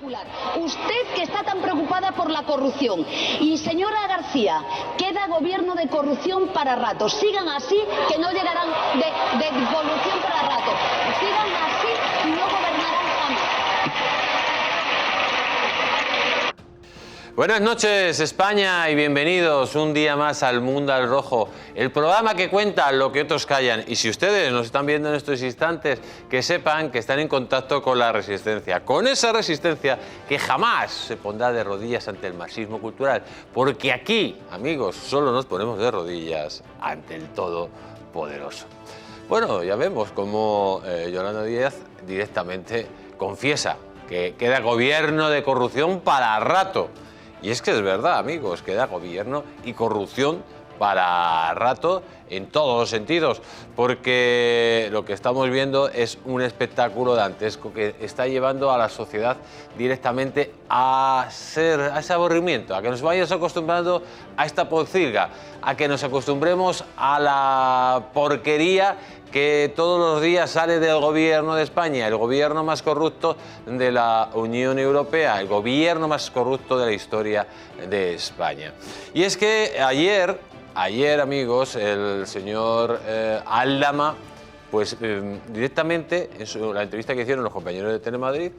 Popular. Usted que está tan preocupada por la corrupción. Y señora García, queda gobierno de corrupción para rato. Sigan así, que no llegarán de corrupción para rato. Sigan así y no gobernarán jamás. Buenas noches, España, y bienvenidos un día más al Mundo al Rojo, el programa que cuenta lo que otros callan. Y si ustedes nos están viendo en estos instantes, que sepan que están en contacto con la resistencia, con esa resistencia que jamás se pondrá de rodillas ante el marxismo cultural, porque aquí, amigos, solo nos ponemos de rodillas ante el Todopoderoso. Bueno, ya vemos cómo Yolanda Díaz directamente confiesa que queda gobierno de corrupción para rato. Y es que es verdad, amigos, queda gobierno y corrupción para rato en todos los sentidos, porque lo que estamos viendo es un espectáculo dantesco que está llevando a la sociedad directamente a ese aburrimiento, a que nos vayamos acostumbrando a esta pocilga, a que nos acostumbremos a la porquería que todos los días sale del gobierno de España, el gobierno más corrupto de la Unión Europea, el gobierno más corrupto de la historia de España. Y es que ayer amigos, el señor Aldama, pues directamente en la entrevista que hicieron los compañeros de Telemadrid,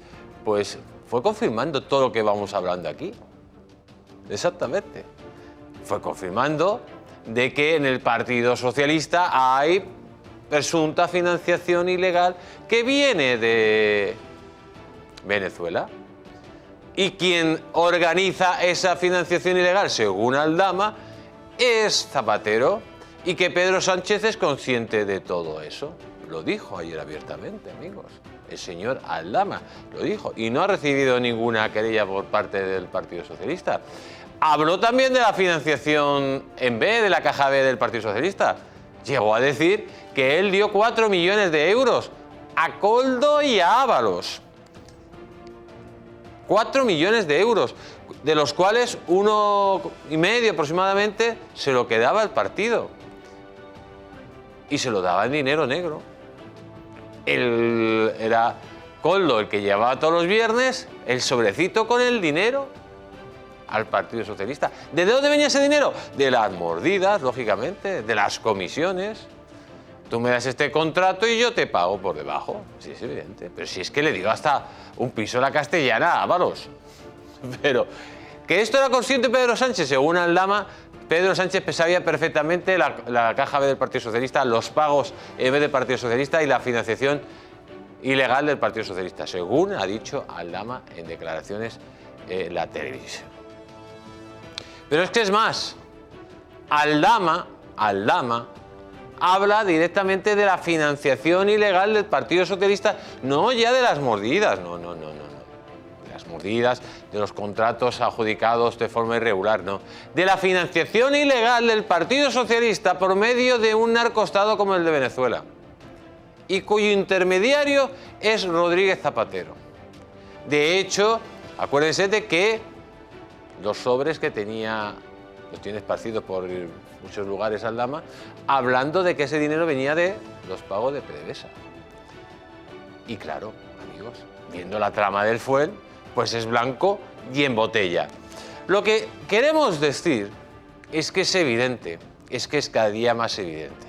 pues fue confirmando todo lo que vamos hablando aquí. Exactamente. Fue confirmando de que en el Partido Socialista hay presunta financiación ilegal que viene de Venezuela. Y quien organiza esa financiación ilegal, según Aldama, es Zapatero, y que Pedro Sánchez es consciente de todo eso. Lo dijo ayer abiertamente, amigos. El señor Aldama lo dijo y no ha recibido ninguna querella por parte del Partido Socialista. Habló también de la financiación en B, de la caja B del Partido Socialista. Llegó a decir que él dio 4 millones de euros a Koldo y a Ábalos. 4 millones de euros, de los cuales 1,5 aproximadamente se lo quedaba el partido. Y se lo daba en dinero negro. Era Koldo el que llevaba todos los viernes el sobrecito con el dinero al Partido Socialista. ¿De dónde venía ese dinero? De las mordidas, lógicamente, de las comisiones. Tú me das este contrato y yo te pago por debajo. Sí, es evidente. Pero si es que le digo hasta un piso a la Castellana a Ábalos. Pero, ¿que esto era consciente Pedro Sánchez? Según Aldama, Pedro Sánchez sabía perfectamente la caja B del Partido Socialista, los pagos en vez del Partido Socialista y la financiación ilegal del Partido Socialista, según ha dicho Aldama en declaraciones en la televisión. Pero es que es más, Aldama habla directamente de la financiación ilegal del Partido Socialista, no ya de las mordidas, no. De las mordidas, de los contratos adjudicados de forma irregular, no. De la financiación ilegal del Partido Socialista por medio de un narcoestado como el de Venezuela, y cuyo intermediario es Rodríguez Zapatero. De hecho, acuérdense de que los sobres que tenía, los tiene esparcidos por muchos lugares Aldama, hablando de que ese dinero venía de los pagos de PDVSA. Y claro, amigos, viendo la trama del Fuel, pues es blanco y en botella. Lo que queremos decir es que es evidente, es que es cada día más evidente.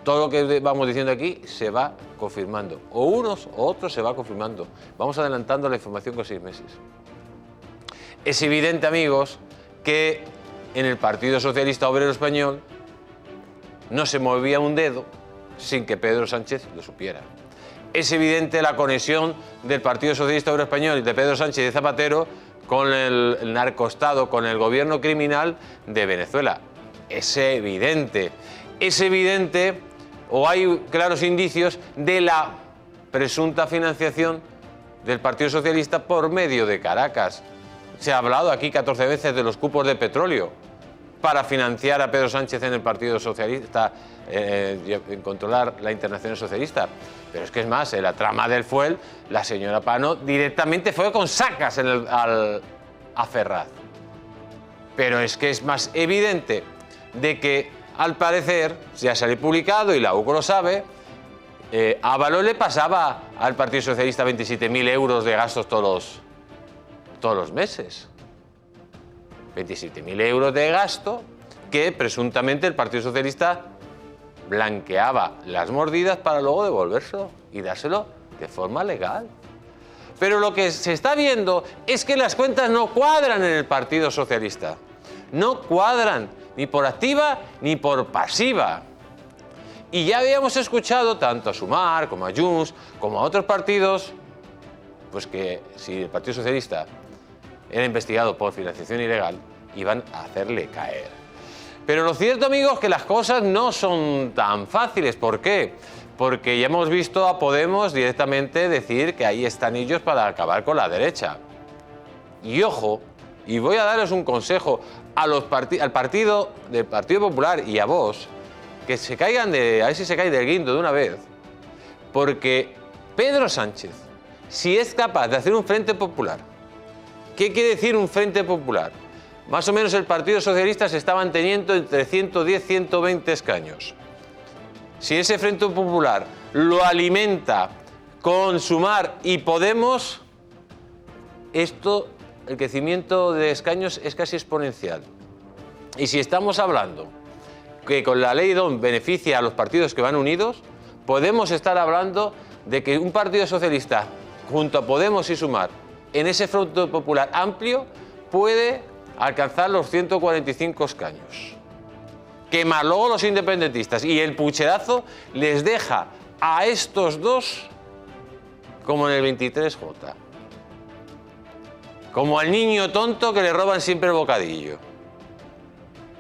Todo lo que vamos diciendo aquí se va confirmando, o unos o otros se va confirmando. Vamos adelantando la información con 6 meses. Es evidente, amigos, que en el Partido Socialista Obrero Español no se movía un dedo sin que Pedro Sánchez lo supiera. Es evidente la conexión del Partido Socialista Obrero Español y de Pedro Sánchez y de Zapatero con el narcoestado, con el gobierno criminal de Venezuela. Es evidente, o hay claros indicios de la presunta financiación del Partido Socialista por medio de Caracas. Se ha hablado aquí 14 veces de los cupos de petróleo para financiar a Pedro Sánchez en el Partido Socialista, en controlar la Internacional Socialista. Pero es que es más, en la trama del Fuel, la señora Pano directamente fue con sacas a Ferraz. Pero es que es más evidente de que, al parecer, ya salió publicado, y la UCO lo sabe, Ábalos le pasaba al Partido Socialista 27.000 euros de gastos todos los meses. 27.000 euros de gasto que presuntamente el Partido Socialista blanqueaba las mordidas para luego devolvérselo y dárselo de forma legal. Pero lo que se está viendo es que las cuentas no cuadran en el Partido Socialista. No cuadran, ni por activa ni por pasiva. Y ya habíamos escuchado tanto a Sumar como a Junts, como a otros partidos, pues que si el Partido Socialista era investigado por financiación ilegal, iban a hacerle caer. Pero lo cierto, amigos, es que las cosas no son tan fáciles. ¿Por qué? Porque ya hemos visto a Podemos directamente decir que ahí están ellos para acabar con la derecha. Y ojo, y voy a darles un consejo al partido del Partido Popular y a Vox, que se caigan a ver si se caen del guindo de una vez, porque Pedro Sánchez, si es capaz de hacer un frente popular, ¿qué quiere decir un frente popular? Más o menos el Partido Socialista se está manteniendo entre 110 y 120 escaños. Si ese frente popular lo alimenta con Sumar y Podemos, el crecimiento de escaños es casi exponencial. Y si estamos hablando que con la ley DON beneficia a los partidos que van unidos, podemos estar hablando de que un Partido Socialista, junto a Podemos y Sumar, en ese frente popular amplio, puede alcanzar los 145 escaños. Que más luego los independentistas y el pucherazo les deja a estos dos como en el 23J. Como al niño tonto que le roban siempre el bocadillo.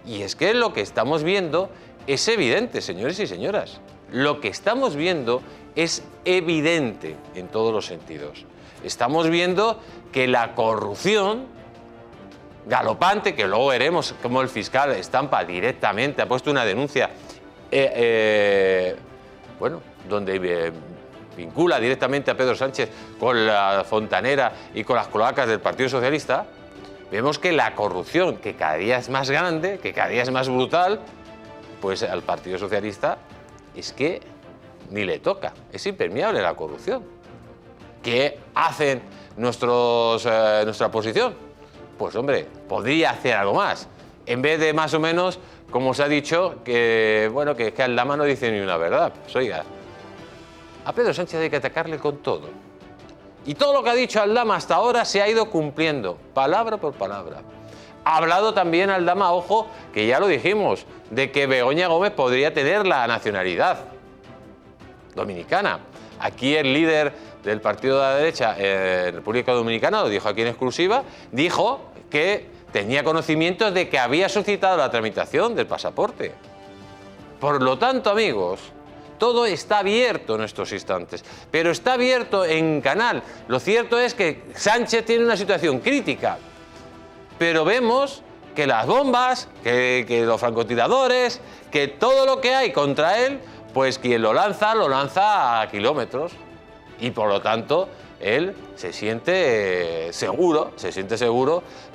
Y es que lo que estamos viendo es evidente, señores y señoras. Lo que estamos viendo es evidente en todos los sentidos. Estamos viendo que la corrupción galopante, que luego veremos cómo el fiscal estampa directamente, ha puesto una denuncia, donde vincula directamente a Pedro Sánchez con la fontanera y con las cloacas del Partido Socialista. Vemos que la corrupción, que cada día es más grande, que cada día es más brutal, pues al Partido Socialista es que ni le toca, es impermeable la corrupción. ¿Qué hacen nuestra oposición? Pues hombre, podría hacer algo más. En vez de más o menos, como se ha dicho, que Aldama no dice ni una verdad. Pues oiga, a Pedro Sánchez hay que atacarle con todo. Y todo lo que ha dicho Aldama hasta ahora se ha ido cumpliendo, palabra por palabra. Ha hablado también Aldama, ojo, que ya lo dijimos, de que Begoña Gómez podría tener la nacionalidad dominicana. Aquí el líder del partido de la derecha en República Dominicana, lo dijo aquí en exclusiva, dijo que tenía conocimiento de que había solicitado la tramitación del pasaporte. Por lo tanto, amigos, todo está abierto en estos instantes, pero está abierto en canal. Lo cierto es que Sánchez tiene una situación crítica, pero vemos que las bombas, que los francotiradores, que todo lo que hay contra él, pues quien lo lanza a kilómetros. Y por lo tanto, él se siente seguro,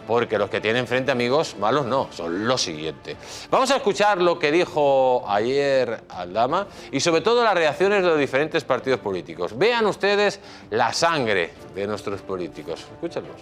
porque los que tienen frente, amigos, malos no, son los siguientes. Vamos a escuchar lo que dijo ayer Aldama y sobre todo las reacciones de los diferentes partidos políticos. Vean ustedes la sangre de nuestros políticos. Escúchenlos.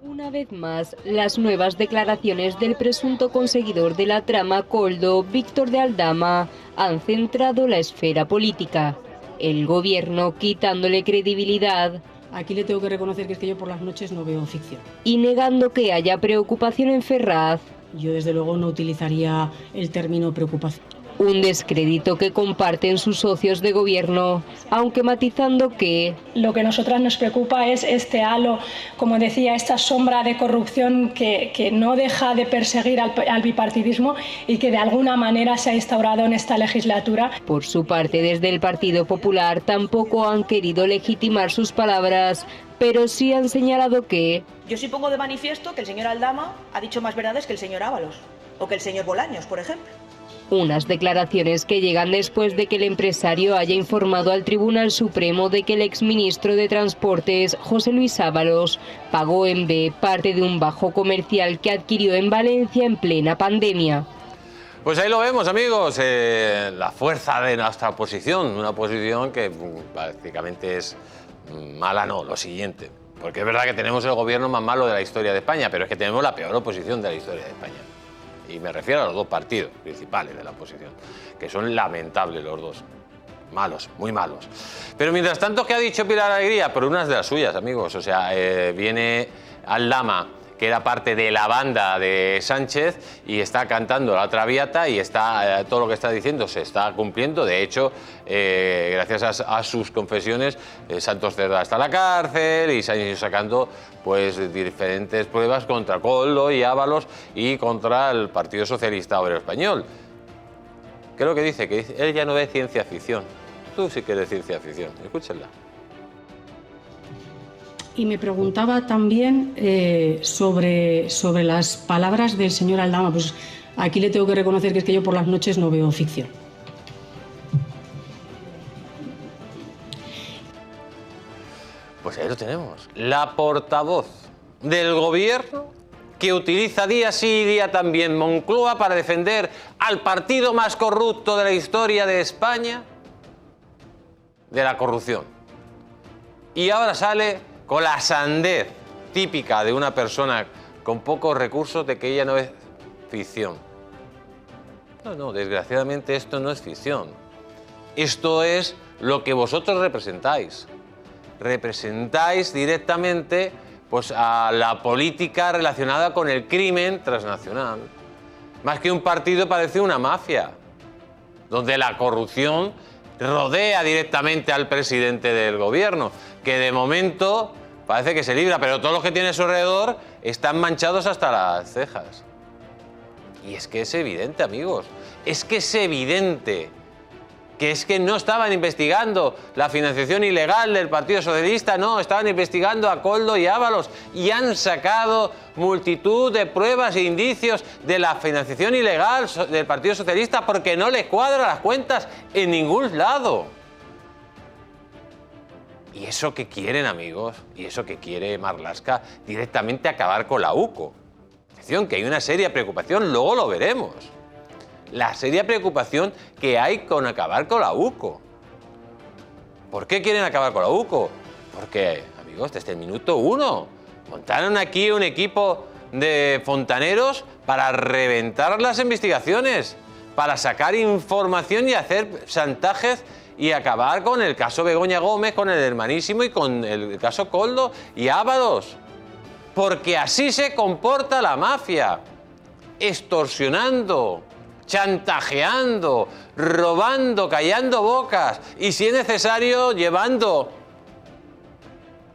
Una vez más, las nuevas declaraciones del presunto conseguidor de la trama Koldo, Víctor de Aldama, han centrado la esfera política. El gobierno quitándole credibilidad. Aquí le tengo que reconocer que es que yo por las noches no veo ficción. Y negando que haya preocupación en Ferraz. Yo desde luego no utilizaría el término preocupación. Un descrédito que comparten sus socios de gobierno, aunque matizando que lo que a nosotras nos preocupa es este halo, como decía, esta sombra de corrupción que no deja de perseguir al bipartidismo y que de alguna manera se ha instaurado en esta legislatura. Por su parte, desde el Partido Popular tampoco han querido legitimar sus palabras, pero sí han señalado que... Yo sí pongo de manifiesto que el señor Aldama ha dicho más verdades que el señor Ábalos o que el señor Bolaños, por ejemplo. Unas declaraciones que llegan después de que el empresario haya informado al Tribunal Supremo de que el exministro de Transportes, José Luis Ábalos, pagó en B parte de un bajo comercial que adquirió en Valencia en plena pandemia. Pues ahí lo vemos, amigos, la fuerza de nuestra oposición, una oposición que prácticamente es mala, no, lo siguiente. Porque es verdad que tenemos el gobierno más malo de la historia de España, pero es que tenemos la peor oposición de la historia de España. Y me refiero a los dos partidos principales de la oposición, que son lamentables los dos. Malos, muy malos. Pero mientras tanto, ¿qué ha dicho Pilar Alegría? Por unas de las suyas, amigos. O sea, viene Aldama, que era parte de la banda de Sánchez, y está cantando la Traviata, y está todo lo que está diciendo se está cumpliendo. De hecho, gracias a sus confesiones, Santos Cerda está en la cárcel y se han ido sacando pues diferentes pruebas contra Koldo y Ábalos y contra el Partido Socialista Obrero Español. ¿Qué es lo que dice? Que él ya no ve ciencia ficción. Tú sí que eres ciencia ficción. Escúchenla. Y me preguntaba también sobre las palabras del señor Aldama. Pues aquí le tengo que reconocer que es que yo por las noches no veo ficción. Pues ahí lo tenemos. La portavoz del gobierno que utiliza día sí y día también Moncloa para defender al partido más corrupto de la historia de España de la corrupción. Y ahora sale con la sandez típica de una persona con pocos recursos de que ella no es ficción. No, desgraciadamente esto no es ficción. Esto es lo que vosotros representáis. Representáis directamente pues, a la política relacionada con el crimen transnacional. Más que un partido parece una mafia, donde la corrupción rodea directamente al presidente del gobierno, que de momento parece que se libra, pero todos los que tiene a su alrededor están manchados hasta las cejas. Y es que es evidente, amigos, es que es evidente que es que no estaban investigando la financiación ilegal del Partido Socialista, no, estaban investigando a Koldo y Ábalos y han sacado multitud de pruebas e indicios de la financiación ilegal del Partido Socialista porque no les cuadran las cuentas en ningún lado. ¿Y eso qué quieren, amigos? ¿Y eso qué quiere Marlaska? Directamente acabar con la UCO. Atención, que hay una seria preocupación, luego lo veremos. La seria preocupación que hay con acabar con la UCO. ¿Por qué quieren acabar con la UCO? Porque, amigos, desde el minuto 1 montaron aquí un equipo de fontaneros para reventar las investigaciones, para sacar información y hacer chantajes y acabar con el caso Begoña Gómez, con el hermanísimo y con el caso Koldo y Ábalos. Porque así se comporta la mafia, extorsionando, chantajeando, robando, callando bocas y, si es necesario, llevando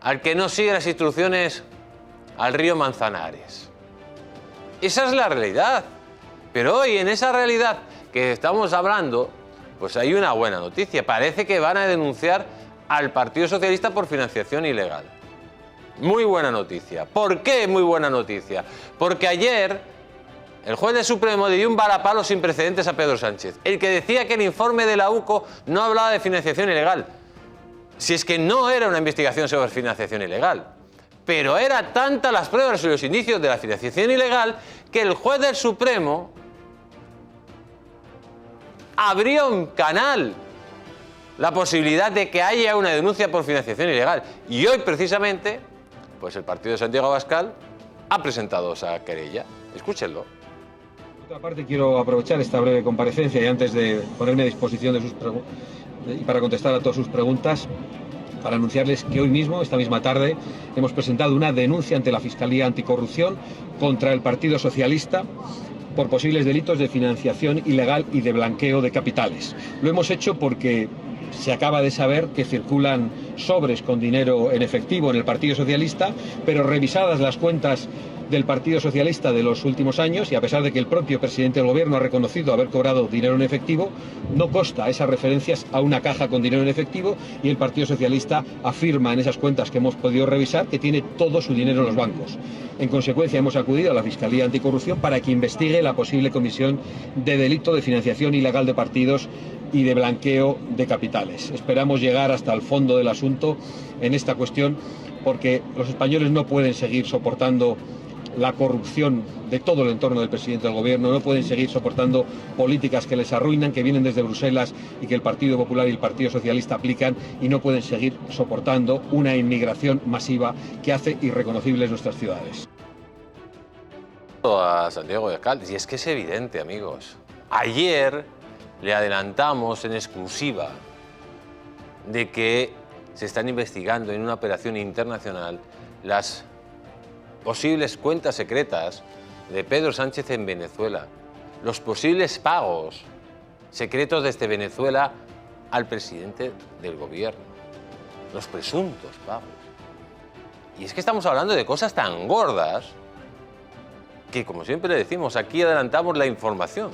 al que no sigue las instrucciones al río Manzanares. Esa es la realidad. Pero hoy, en esa realidad que estamos hablando, pues hay una buena noticia. Parece que van a denunciar al Partido Socialista por financiación ilegal. Muy buena noticia. ¿Por qué muy buena noticia? Porque ayer el juez del Supremo le dio un varapalo sin precedentes a Pedro Sánchez, el que decía que el informe de la UCO no hablaba de financiación ilegal. Si es que no era una investigación sobre financiación ilegal. Pero era tantas las pruebas y los indicios de la financiación ilegal que el juez del Supremo abrió un canal, la posibilidad de que haya una denuncia por financiación ilegal. Y hoy, precisamente, pues el partido de Santiago Abascal ha presentado esa querella. Escúchenlo. Por otra parte, quiero aprovechar esta breve comparecencia y antes de ponerme a disposición de y para contestar a todas sus preguntas, para anunciarles que hoy mismo, esta misma tarde, hemos presentado una denuncia ante la Fiscalía Anticorrupción contra el Partido Socialista por posibles delitos de financiación ilegal y de blanqueo de capitales. Lo hemos hecho porque se acaba de saber que circulan sobres con dinero en efectivo en el Partido Socialista, pero revisadas las cuentas del Partido Socialista de los últimos años, y a pesar de que el propio presidente del Gobierno ha reconocido haber cobrado dinero en efectivo, no consta esas referencias a una caja con dinero en efectivo, y el Partido Socialista afirma en esas cuentas que hemos podido revisar que tiene todo su dinero en los bancos. En consecuencia, hemos acudido a la Fiscalía Anticorrupción para que investigue la posible comisión de delito de financiación ilegal de partidos y de blanqueo de capitales. Esperamos llegar hasta el fondo del asunto en esta cuestión, porque los españoles no pueden seguir soportando la corrupción de todo el entorno del presidente del gobierno, no pueden seguir soportando políticas que les arruinan, que vienen desde Bruselas y que el Partido Popular y el Partido Socialista aplican, y no pueden seguir soportando una inmigración masiva que hace irreconocibles nuestras ciudades. A Santiago Abascal, y es que es evidente, amigos. Ayer le adelantamos en exclusiva de que se están investigando en una operación internacional las posibles cuentas secretas de Pedro Sánchez en Venezuela, los posibles pagos secretos desde Venezuela al presidente del gobierno, los presuntos pagos. Y es que estamos hablando de cosas tan gordas que, como siempre decimos, aquí adelantamos la información.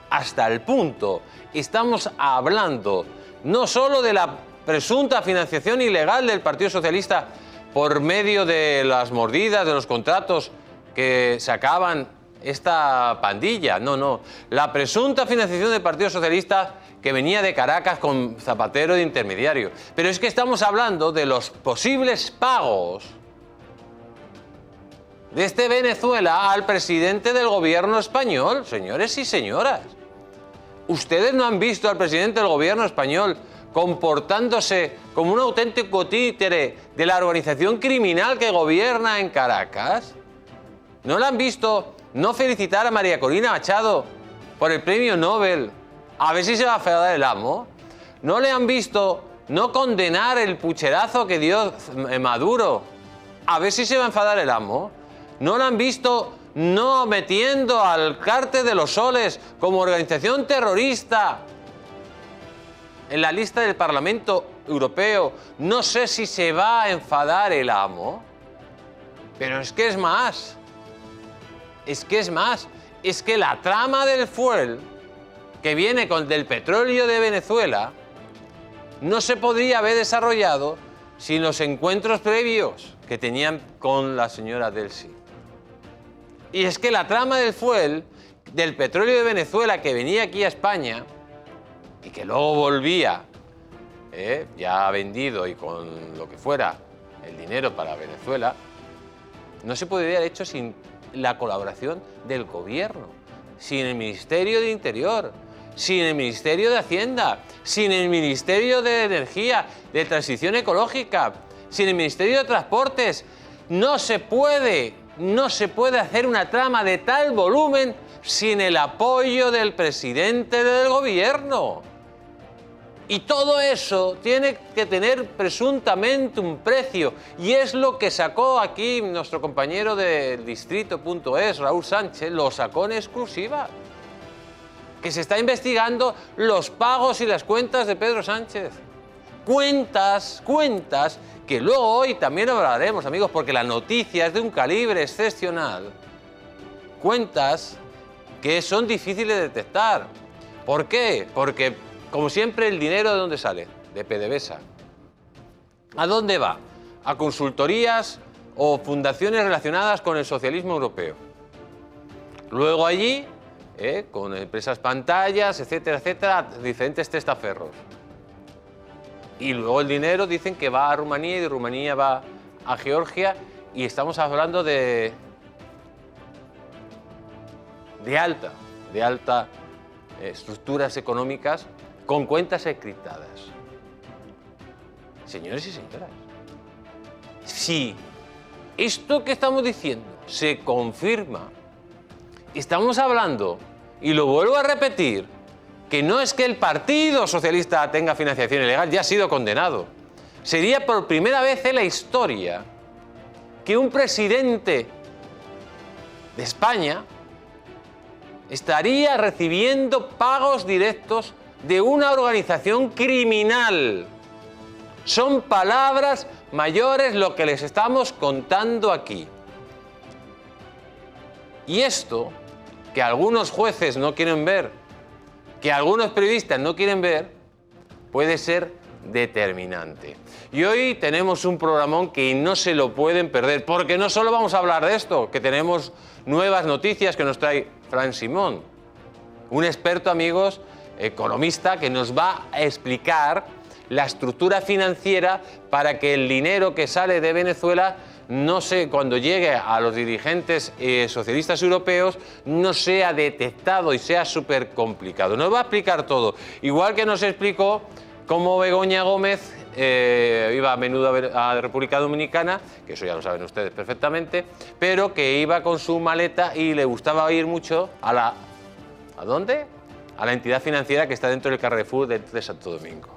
Hasta el punto, estamos hablando no solo de la presunta financiación ilegal del Partido Socialista por medio de las mordidas, de los contratos que sacaban esta pandilla. No. La presunta financiación del Partido Socialista que venía de Caracas con Zapatero de intermediario. Pero es que estamos hablando de los posibles pagos desde Venezuela al presidente del gobierno español. Señores y señoras, ¿ustedes no han visto al presidente del gobierno español comportándose como un auténtico títere de la organización criminal que gobierna en Caracas? ¿No la han visto no felicitar a María Corina Machado por el premio Nobel? A ver si se va a enfadar el amo. ¿No le han visto no condenar el pucherazo que dio Maduro? A ver si se va a enfadar el amo. ¿No lo han visto no metiendo al Cártel de los Soles como organización terrorista en la lista del Parlamento Europeo? No sé si se va a enfadar el amo. Pero es que es más. Es que la trama del fuel que viene del petróleo de Venezuela no se podría haber desarrollado sin los encuentros previos que tenían con la señora Delcy. Y es que la trama del fuel, del petróleo de Venezuela que venía aquí a España y que luego volvía, ya vendido y con lo que fuera, el dinero para Venezuela, no se podría haber hecho sin la colaboración del gobierno, sin el Ministerio de Interior, sin el Ministerio de Hacienda, sin el Ministerio de Energía, de Transición Ecológica, sin el Ministerio de Transportes. No se puede hacer una trama de tal volumen sin el apoyo del presidente del gobierno. Y todo eso tiene que tener presuntamente un precio. Y es lo que sacó aquí nuestro compañero del Distrito.es, Raúl Sánchez, lo sacó en exclusiva. Que se está investigando los pagos y las cuentas de Pedro Sánchez. Cuentas que luego hoy también hablaremos, amigos, porque la noticia es de un calibre excepcional. Cuentas que son difíciles de detectar. ¿Por qué? Porque, como siempre, el dinero ¿de dónde sale? De PDVSA. ¿A dónde va? A consultorías o fundaciones relacionadas con el socialismo europeo. Luego allí, con empresas pantallas, etcétera, etcétera, diferentes testaferros. Y luego el dinero dicen que va a Rumanía y de Rumanía va a Georgia, y estamos hablando de alta estructuras económicas con cuentas encriptadas. Señores y señoras, si esto que estamos diciendo se confirma, estamos hablando, y lo vuelvo a repetir, que no es que el Partido Socialista tenga financiación ilegal, ya ha sido condenado. Sería por primera vez en la historia que un presidente de España estaría recibiendo pagos directos de una organización criminal. Son palabras mayores lo que les estamos contando aquí. Y esto, que algunos jueces no quieren ver, que algunos periodistas no quieren ver, puede ser determinante. Y hoy tenemos un programón que no se lo pueden perder, porque no solo vamos a hablar de esto, que tenemos nuevas noticias que nos trae Fran Simón, un experto, amigos, economista, que nos va a explicar la estructura financiera para que el dinero que sale de Venezuela no sé, cuando llegue a los dirigentes socialistas europeos, no sea detectado y sea súper complicado. Nos va a explicar todo, igual que nos explicó cómo Begoña Gómez iba a menudo a República Dominicana, que eso ya lo saben ustedes perfectamente, pero que iba con su maleta y le gustaba ir mucho a la... ¿A dónde? A la entidad financiera que está dentro del Carrefour de Santo Domingo.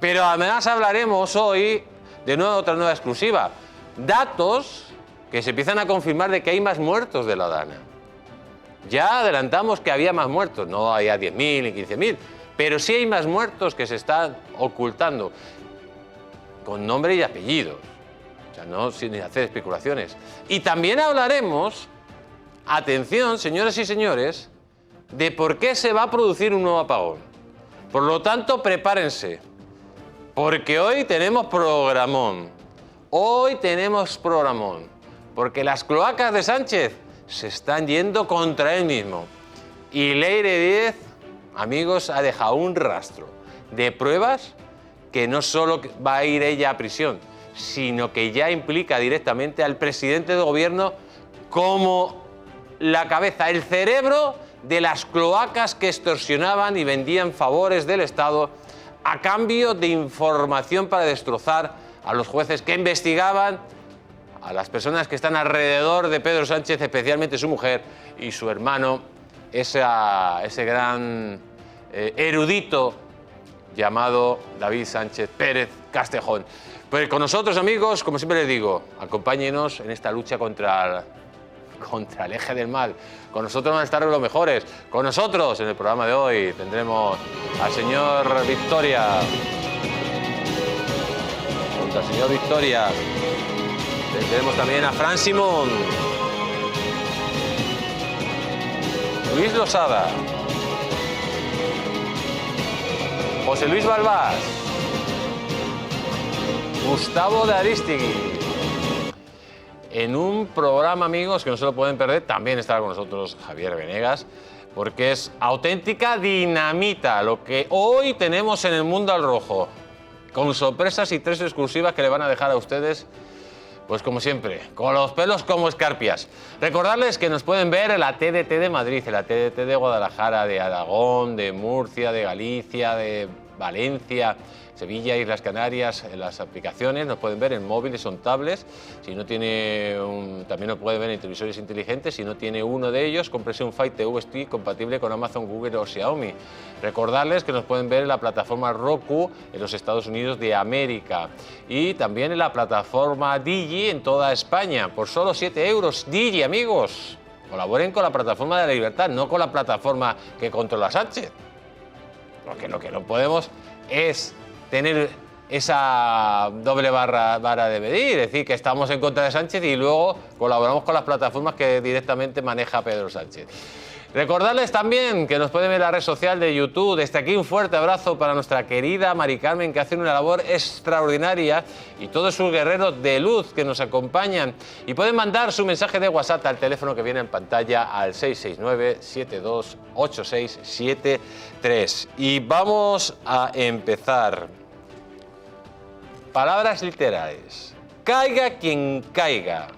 Pero además hablaremos hoy de otra nueva exclusiva. Datos que se empiezan a confirmar de que hay más muertos de la Dana. Ya adelantamos que había más muertos, no había 10.000 ni 15.000, pero sí hay más muertos que se están ocultando con nombre y apellidos. O sea, no sin hacer especulaciones. Y también hablaremos, atención, señoras y señores, de por qué se va a producir un nuevo apagón. Por lo tanto, prepárense, porque hoy tenemos programón. Hoy tenemos programón, porque las cloacas de Sánchez se están yendo contra él mismo. Y Leire Díez, amigos, ha dejado un rastro de pruebas que no solo va a ir ella a prisión, sino que ya implica directamente al presidente del gobierno como la cabeza, el cerebro de las cloacas que extorsionaban y vendían favores del Estado a cambio de información para destrozar a los jueces que investigaban a las personas que están alrededor de Pedro Sánchez, especialmente su mujer y su hermano, ese gran erudito llamado David Sánchez Pérez Castejón. Pues con nosotros, amigos, como siempre les digo, acompáñenos en esta lucha contra el eje del mal. Con nosotros van a estar los mejores. Con nosotros, en el programa de hoy, tendremos al señor Victoria. Junto al señor Victoria tendremos también a Fran Simón, Luis Losada, José Luis Balbás, Gustavo de Arístigui. En un programa, amigos, que no se lo pueden perder, también estará con nosotros Javier Venegas, porque es auténtica dinamita lo que hoy tenemos en el Mundo al Rojo, con sorpresas y 3 exclusivas que le van a dejar a ustedes, pues como siempre, con los pelos como escarpias. Recordarles que nos pueden ver en la TDT de Madrid, en la TDT de Guadalajara, de Aragón, de Murcia, de Galicia, de Valencia, Sevilla, Islas Canarias, en las aplicaciones, nos pueden ver en móviles o en tablets. Si no tiene también nos puede ver en televisores inteligentes. Si no tiene uno de ellos, cómprese un Fire TV Stick compatible con Amazon, Google o Xiaomi. Recordarles que nos pueden ver en la plataforma Roku en los Estados Unidos de América y también en la plataforma Digi en toda España por solo 7 euros. Digi, amigos, colaboren con la plataforma de la libertad, no con la plataforma que controla Sánchez. Porque lo que no podemos es tener esa doble vara de medir, es decir, que estamos en contra de Sánchez y luego colaboramos con las plataformas que directamente maneja Pedro Sánchez. Recordarles también que nos pueden ver en la red social de YouTube. Desde aquí un fuerte abrazo para nuestra querida Mari Carmen, que hace una labor extraordinaria, y todos sus guerreros de luz que nos acompañan. Y pueden mandar su mensaje de WhatsApp al teléfono que viene en pantalla al 669-728673. Y vamos a empezar. Palabras literales. Caiga quien caiga.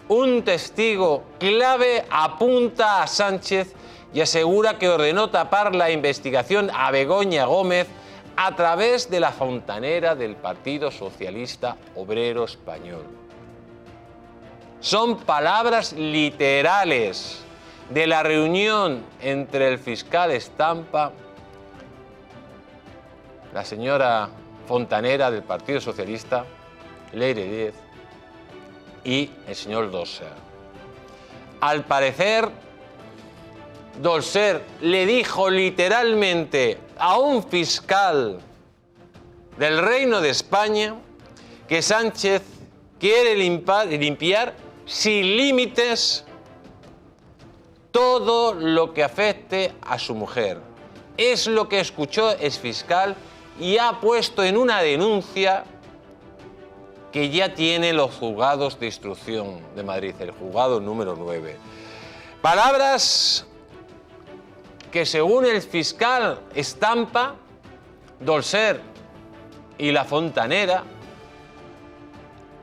Un testigo clave apunta a Sánchez y asegura que ordenó tapar la investigación a Begoña Gómez a través de la fontanera del Partido Socialista Obrero Español. Son palabras literales de la reunión entre el fiscal Estampa, la señora fontanera del Partido Socialista, Leire Díez, y el señor Dolser. Al parecer, Dolser le dijo literalmente a un fiscal del Reino de España que Sánchez quiere limpiar sin límites todo lo que afecte a su mujer. Es lo que escuchó el fiscal y ha puesto en una denuncia que ya tiene los juzgados de instrucción de Madrid, el juzgado número 9. Palabras que, según el fiscal Estampa, Dolser y la fontanera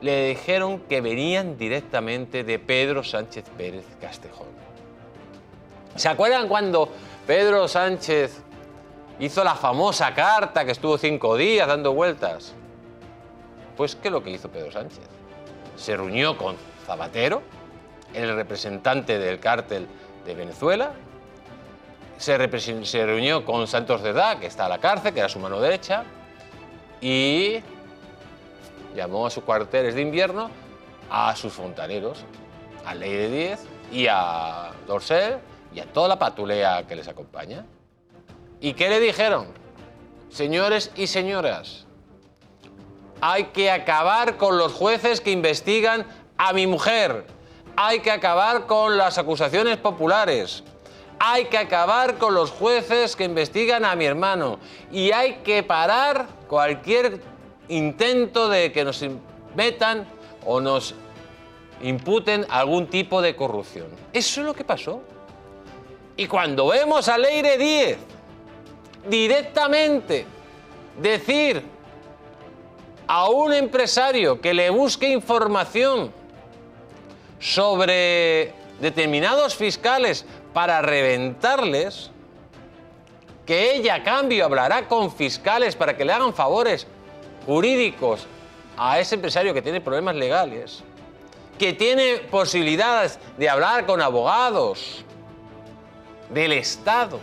le dijeron que venían directamente de Pedro Sánchez Pérez Castejón. ¿Se acuerdan cuando Pedro Sánchez hizo la famosa carta que estuvo 5 días dando vueltas? Pues, ¿qué es lo que hizo Pedro Sánchez? Se reunió con Zapatero, el representante del cártel de Venezuela, se reunió con Santos Cerdá, que está a la cárcel, que era su mano derecha, y llamó a sus cuarteles de invierno a sus fontaneros, a Leire Díez y a Dorsel y a toda la patulea que les acompaña. ¿Y qué le dijeron? Señores y señoras, hay que acabar con los jueces que investigan a mi mujer, hay que acabar con las acusaciones populares, hay que acabar con los jueces que investigan a mi hermano y hay que parar cualquier intento de que nos metan o nos imputen algún tipo de corrupción. Eso es lo que pasó. Y cuando vemos a Leire Díez directamente decir a un empresario que le busque información sobre determinados fiscales para reventarles, que ella a cambio hablará con fiscales para que le hagan favores jurídicos a ese empresario que tiene problemas legales, que tiene posibilidades de hablar con abogados del Estado,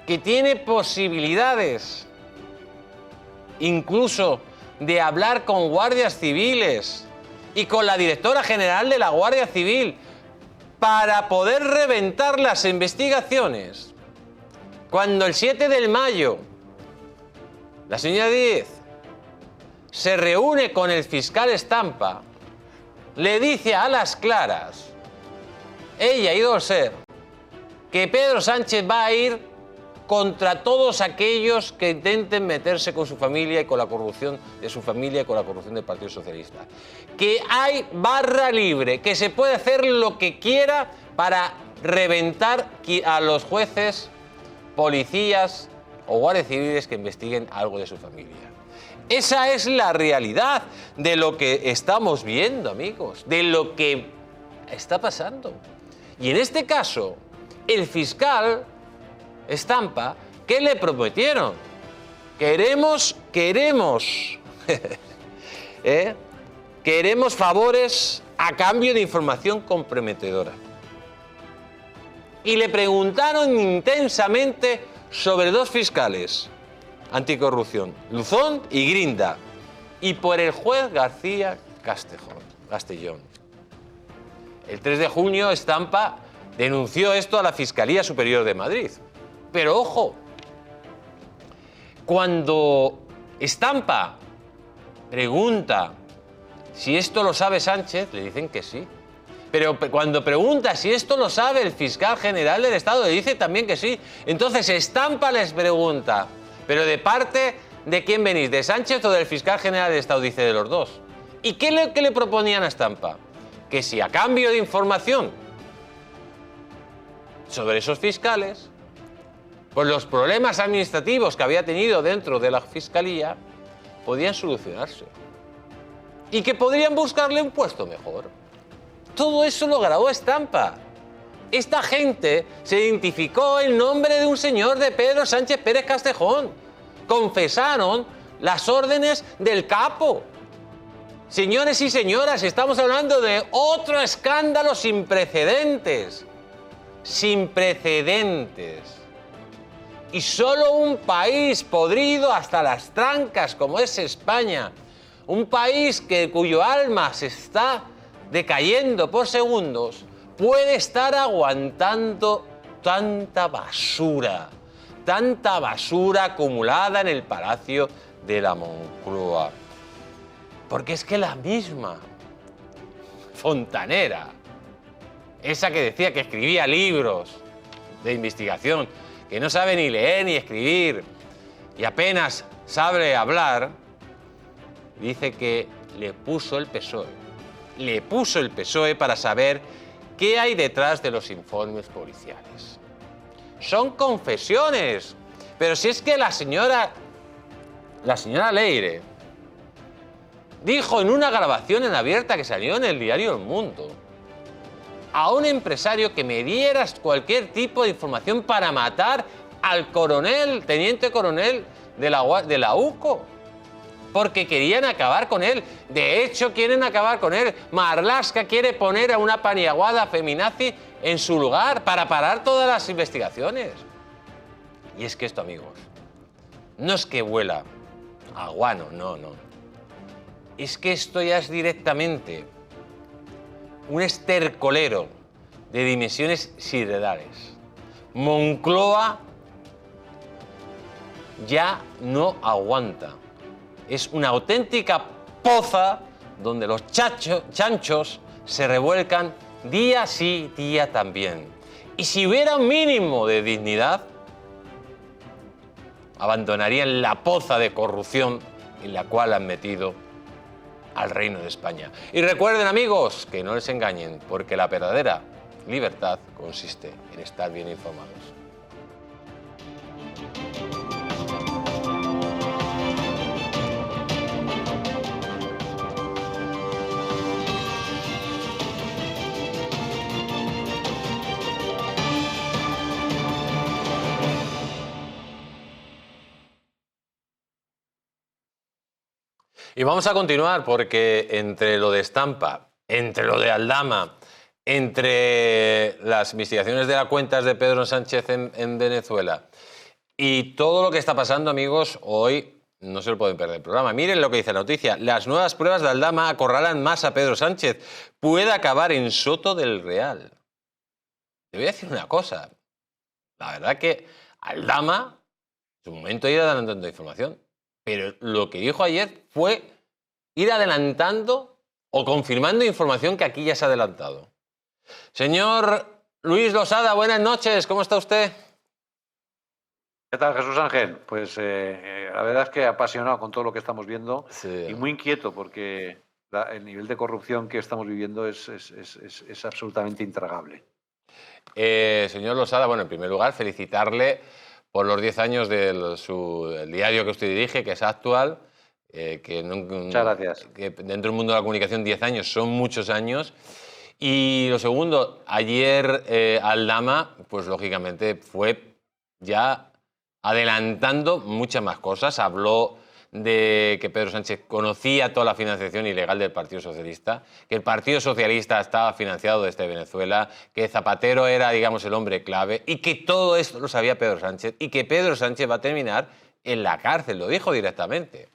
que tiene posibilidades incluso de hablar con guardias civiles y con la directora general de la Guardia Civil para poder reventar las investigaciones. Cuando el 7 de mayo la señora Díez se reúne con el fiscal Estampa, le dice a las claras, ella y Dorsel, que Pedro Sánchez va a ir contra todos aquellos que intenten meterse con su familia y con la corrupción de su familia y con la corrupción del Partido Socialista. Que hay barra libre, que se puede hacer lo que quiera para reventar a los jueces, policías o guardias civiles que investiguen algo de su familia. Esa es la realidad de lo que estamos viendo, amigos, de lo que está pasando. Y en este caso, el fiscal Estampa, ¿qué le prometieron? Queremos favores a cambio de información comprometedora. Y le preguntaron intensamente sobre 2 fiscales anticorrupción, Luzón y Grinda, y por el juez García Castellón. El 3 de junio Estampa denunció esto a la Fiscalía Superior de Madrid. Pero ojo, cuando Estampa pregunta si esto lo sabe Sánchez, le dicen que sí. Pero cuando pregunta si esto lo sabe el fiscal general del Estado, le dice también que sí. Entonces Estampa les pregunta, ¿pero de parte de quién venís? ¿De Sánchez o del fiscal general del Estado? Dice, de los dos. ¿Y qué le proponían a Estampa? Que si a cambio de información sobre esos fiscales, pues los problemas administrativos que había tenido dentro de la Fiscalía podían solucionarse. Y que podrían buscarle un puesto mejor. Todo eso lo grabó Estampa. Esta gente se identificó el nombre de un señor de Pedro Sánchez Pérez Castejón. Confesaron las órdenes del capo. Señores y señoras, estamos hablando de otro escándalo sin precedentes. Sin precedentes. Y solo un país podrido hasta las trancas como es España, un país cuyo alma se está decayendo por segundos, puede estar aguantando tanta basura acumulada en el Palacio de la Moncloa. Porque es que la misma Fontanera, esa que decía que escribía libros de investigación, que no sabe ni leer ni escribir y apenas sabe hablar, dice que le puso el PSOE. Le puso el PSOE para saber qué hay detrás de los informes policiales. Son confesiones. Pero si es que la señora Leire dijo en una grabación en abierta que salió en el diario El Mundo a un empresario que me dieras cualquier tipo de información para matar al coronel, teniente coronel de la UCO, porque querían acabar con él. De hecho, quieren acabar con él. Marlaska quiere poner a una paniaguada feminazi en su lugar para parar todas las investigaciones. Y es que esto, amigos, no es que huela a guano, no. Es que esto ya es directamente un estercolero de dimensiones siderales. Moncloa ya no aguanta. Es una auténtica poza donde los chanchos se revuelcan día sí, día también. Y si hubiera un mínimo de dignidad, abandonarían la poza de corrupción en la cual han metido al Reino de España. Y recuerden, amigos, que no les engañen, porque la verdadera libertad consiste en estar bien informados. Y vamos a continuar porque entre lo de Estampa, entre lo de Aldama, entre las investigaciones de las cuentas de Pedro Sánchez en Venezuela y todo lo que está pasando, amigos, hoy no se lo pueden perder el programa. Miren lo que dice la noticia. Las nuevas pruebas de Aldama acorralan más a Pedro Sánchez. Puede acabar en Soto del Real. Te voy a decir una cosa. La verdad que Aldama, en su momento, ir adelantando información. Pero lo que dijo ayer fue ir adelantando o confirmando información que aquí ya se ha adelantado. Señor Luis Losada, buenas noches. ¿Cómo está usted? ¿Qué tal, Jesús Ángel? Pues la verdad es que apasionado con todo lo que estamos viendo y muy inquieto porque el nivel de corrupción que estamos viviendo es absolutamente intragable. Señor Losada, bueno, en primer lugar, felicitarle por los 10 años del diario que usted dirige, que es Actual. Muchas gracias. Que dentro del mundo de la comunicación 10 años son muchos años. Y lo segundo, ayer Aldama, pues lógicamente fue ya adelantando muchas más cosas. Habló de que Pedro Sánchez conocía toda la financiación ilegal del Partido Socialista, que el Partido Socialista estaba financiado desde Venezuela, que Zapatero era, digamos, el hombre clave y que todo esto lo sabía Pedro Sánchez y que Pedro Sánchez va a terminar en la cárcel, lo dijo directamente.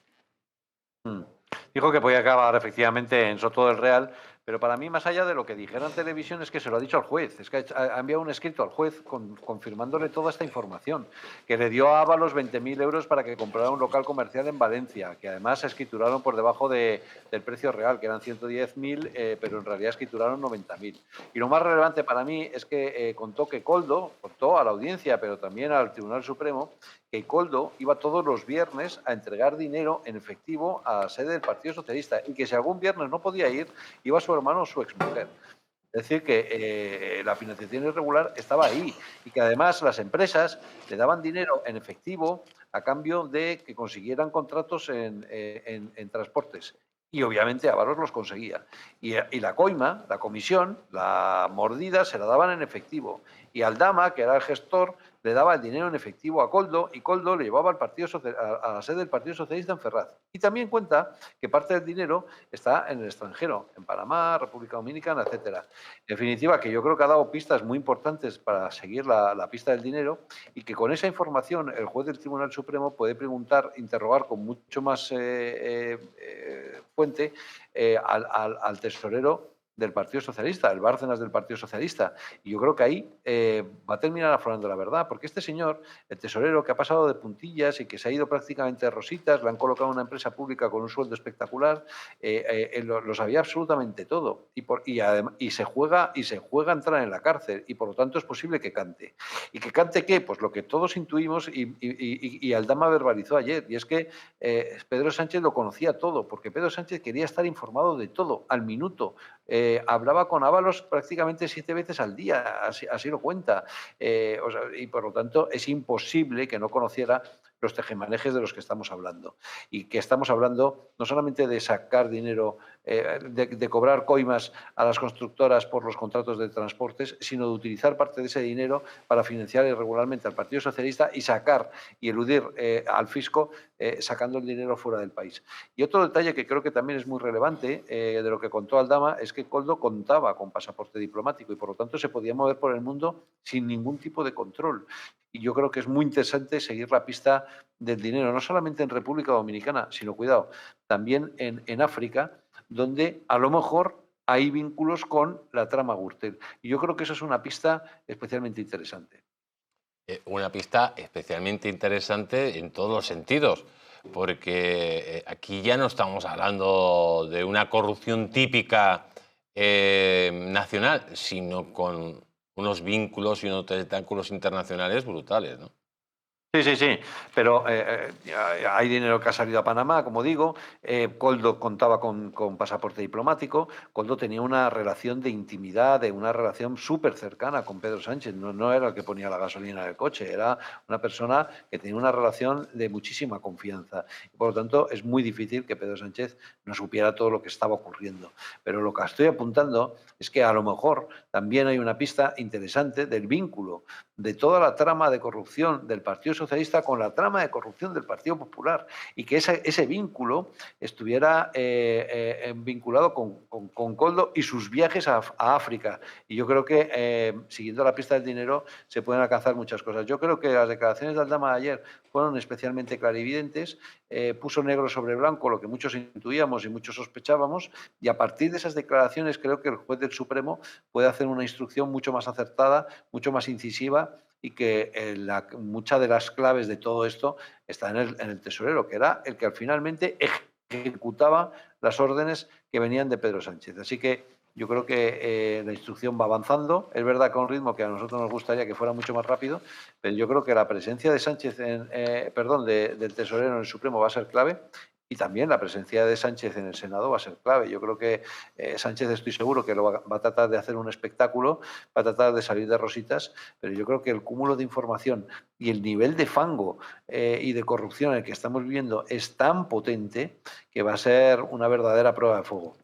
Dijo que podía acabar efectivamente en Soto del Real, pero para mí, más allá de lo que dijera en televisión, es que se lo ha dicho al juez. Es que ha enviado un escrito al juez confirmándole toda esta información, que le dio a Ábalos 20.000 euros para que comprara un local comercial en Valencia, que además se escrituraron por debajo del precio real, que eran 110.000, pero en realidad escrituraron 90.000. Y lo más relevante para mí es que contó a la audiencia, pero también al Tribunal Supremo, que Koldo iba todos los viernes a entregar dinero en efectivo a la sede del Partido Socialista y que si algún viernes no podía ir, iba su hermano o su exmujer. Es decir, que la financiación irregular estaba ahí y que además las empresas le daban dinero en efectivo a cambio de que consiguieran contratos en transportes. Y obviamente Ábalos los conseguía. Y la coima, la comisión, la mordida se la daban en efectivo. Y Aldama, que era el gestor, le daba el dinero en efectivo a Koldo y Koldo le llevaba a la sede del Partido Socialista en Ferraz. Y también cuenta que parte del dinero está en el extranjero, en Panamá, República Dominicana, etcétera. En definitiva, que yo creo que ha dado pistas muy importantes para seguir la pista del dinero y que con esa información el juez del Tribunal Supremo puede interrogar con mucho más fuente al tesorero del Partido Socialista, el Bárcenas del Partido Socialista. Y yo creo que ahí va a terminar aflorando la verdad, porque este señor, el tesorero, que ha pasado de puntillas y que se ha ido prácticamente de rositas, le han colocado en una empresa pública con un sueldo espectacular, lo sabía absolutamente todo. Y se juega a entrar en la cárcel, y por lo tanto es posible que cante. ¿Y que cante qué? Pues lo que todos intuimos y Aldama verbalizó ayer, y es que Pedro Sánchez lo conocía todo, porque Pedro Sánchez quería estar informado de todo, al minuto. Hablaba con Ábalos prácticamente 7 veces al día, así lo cuenta. Y por lo tanto es imposible que no conociera los tejemanejes de los que estamos hablando. Y que estamos hablando no solamente de sacar dinero, de cobrar coimas a las constructoras por los contratos de transportes, sino de utilizar parte de ese dinero para financiar irregularmente al Partido Socialista y sacar y eludir al fisco sacando el dinero fuera del país. Y otro detalle que creo que también es muy relevante de lo que contó Aldama es que Koldo contaba con pasaporte diplomático y por lo tanto se podía mover por el mundo sin ningún tipo de control. Y yo creo que es muy interesante seguir la pista del dinero, no solamente en República Dominicana, sino, cuidado, también en África, donde a lo mejor hay vínculos con la trama Gürtel. Y yo creo que eso es una pista especialmente interesante. Una pista especialmente interesante en todos los sentidos, porque aquí ya no estamos hablando de una corrupción típica nacional, sino con unos vínculos y unos tentáculos internacionales brutales, ¿no? Sí, pero hay dinero que ha salido a Panamá, como digo. Koldo contaba con pasaporte diplomático. Koldo tenía una relación de intimidad, de una relación súper cercana con Pedro Sánchez. No era el que ponía la gasolina del coche, era una persona que tenía una relación de muchísima confianza. Por lo tanto, es muy difícil que Pedro Sánchez no supiera todo lo que estaba ocurriendo. Pero lo que estoy apuntando es que a lo mejor también hay una pista interesante del vínculo de toda la trama de corrupción del Partido Socialista con la trama de corrupción del Partido Popular y que ese vínculo estuviera vinculado con Koldo y sus viajes a África. Y yo creo que siguiendo la pista del dinero se pueden alcanzar muchas cosas. Yo creo que las declaraciones de Aldama de ayer fueron especialmente clarividentes, puso negro sobre blanco lo que muchos intuíamos y muchos sospechábamos, y a partir de esas declaraciones creo que el juez del Supremo puede hacer una instrucción mucho más acertada, mucho más incisiva, y que muchas de las claves de todo esto están en el tesorero, que era el que finalmente ejecutaba las órdenes que venían de Pedro Sánchez. Así que yo creo que la instrucción va avanzando. Es verdad que a un ritmo que a nosotros nos gustaría que fuera mucho más rápido, pero yo creo que la presencia de Sánchez, del tesorero en el Supremo va a ser clave. Y también la presencia de Sánchez en el Senado va a ser clave. Yo creo que Sánchez, estoy seguro que va a tratar de hacer un espectáculo, va a tratar de salir de rositas, pero yo creo que el cúmulo de información y el nivel de fango y de corrupción en el que estamos viviendo es tan potente que va a ser una verdadera prueba de fuego.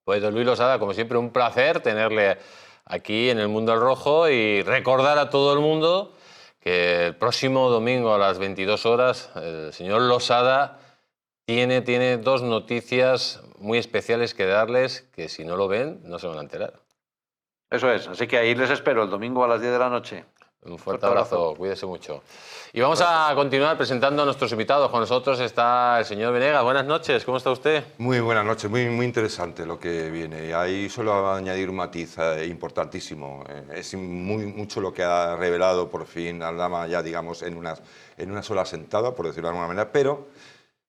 Pues don Luis Losada, como siempre, un placer tenerle aquí en El Mundo al Rojo y recordar a todo el mundo que el próximo domingo a las 22 horas el señor Losada tiene dos noticias muy especiales que darles, que si no lo ven no se van a enterar. Eso es, así que ahí les espero el domingo a las 10 de la noche. Un fuerte abrazo, cuídese mucho. Y vamos a continuar presentando a nuestros invitados. Con nosotros está el señor Venegas. Buenas noches, ¿cómo está usted? Muy buenas noches, muy interesante lo que viene. Ahí solo añadir un matiz importantísimo. Es mucho lo que ha revelado por fin Aldama ya, digamos, en una sola sentada, por decirlo de alguna manera, pero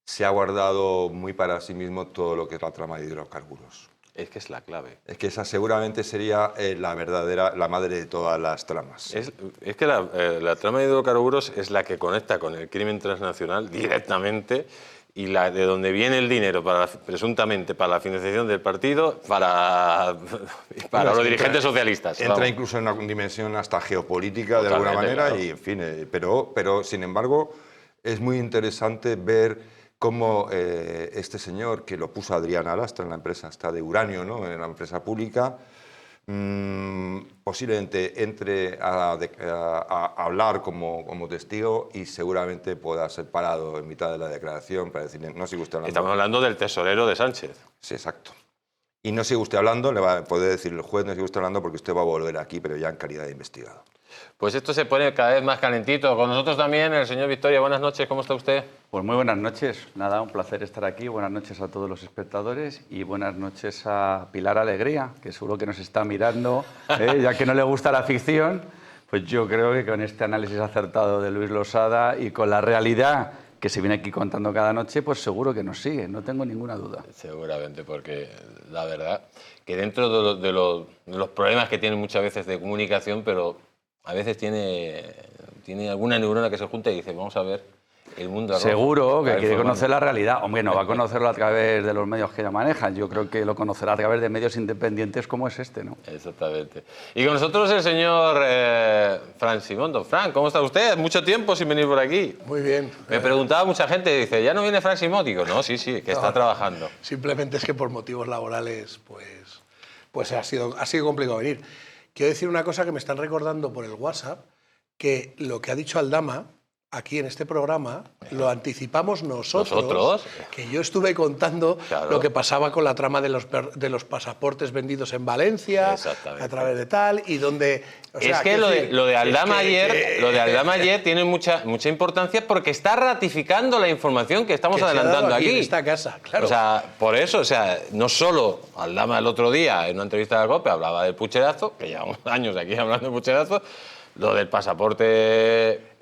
se ha guardado muy para sí mismo todo lo que es la trama de hidrocarburos. Es que es la clave. Es que esa seguramente sería la madre de todas las tramas. Es que la trama de hidrocarburos es la que conecta con el crimen transnacional directamente y la de donde viene el dinero presuntamente para la financiación del partido, para los dirigentes socialistas. Entra incluso en una dimensión hasta geopolítica de alguna manera, claro. Y en fin, pero sin embargo es muy interesante ver cómo este señor, que lo puso Adrián Alastra en la empresa de uranio, ¿no?, en la empresa pública, posiblemente entre a hablar como testigo y seguramente pueda ser parado en mitad de la declaración para decir, no sigue usted hablando. Estamos hablando del tesorero de Sánchez. Sí, exacto. Y no sigue usted hablando, le va a poder decir el juez, no sigue usted hablando porque usted va a volver aquí, pero ya en calidad de investigado. Pues esto se pone cada vez más calentito. Con nosotros también el señor Victoria. Buenas noches, ¿cómo está used? Pues muy buenas noches. Nada, un placer estar aquí. Buenas noches a todos los espectadores y buenas noches a Pilar Alegría, que seguro que nos está mirando, ya que no le gusta la ficción. Pues yo creo que con este análisis acertado de Luis Losada y con la realidad que se viene aquí contando cada noche, pues seguro que nos sigue, no tengo ninguna duda. Seguramente, porque la verdad que dentro de los problemas que tienen muchas veces de comunicación, pero a veces tiene alguna neurona que se junta y dice, vamos a ver El mundo rojo. Seguro que Está quiere informando. conocer la realidad. Hombre, no va a conocerlo a través de los medios que ella maneja. Yo creo que lo conocerá a través de medios independientes como es este, ¿no? Exactamente. Y con nosotros el señor Fran Simondo. Fran, ¿cómo está usted? Mucho tiempo sin venir por aquí. Muy bien. Me preguntaba mucha gente, dice, ¿ya no viene Fran Simondo? Digo, no, sí, que está trabajando. Simplemente es que por motivos laborales, pues ha sido complicado venir. Quiero decir una cosa que me están recordando por el WhatsApp, que lo que ha dicho Aldama aquí en este programa lo anticipamos nosotros. Que yo estuve contando lo que pasaba con la trama de los pasaportes vendidos en Valencia, a través de tal, y donde... O sea, es que lo de Aldama ayer tiene mucha importancia porque está ratificando la información que estamos adelantando aquí. En esta casa, claro. O sea, por eso, o sea, no solo Aldama el otro día en una entrevista de la COPE hablaba del pucherazo, que llevamos años aquí hablando de pucherazo, lo del pasaporte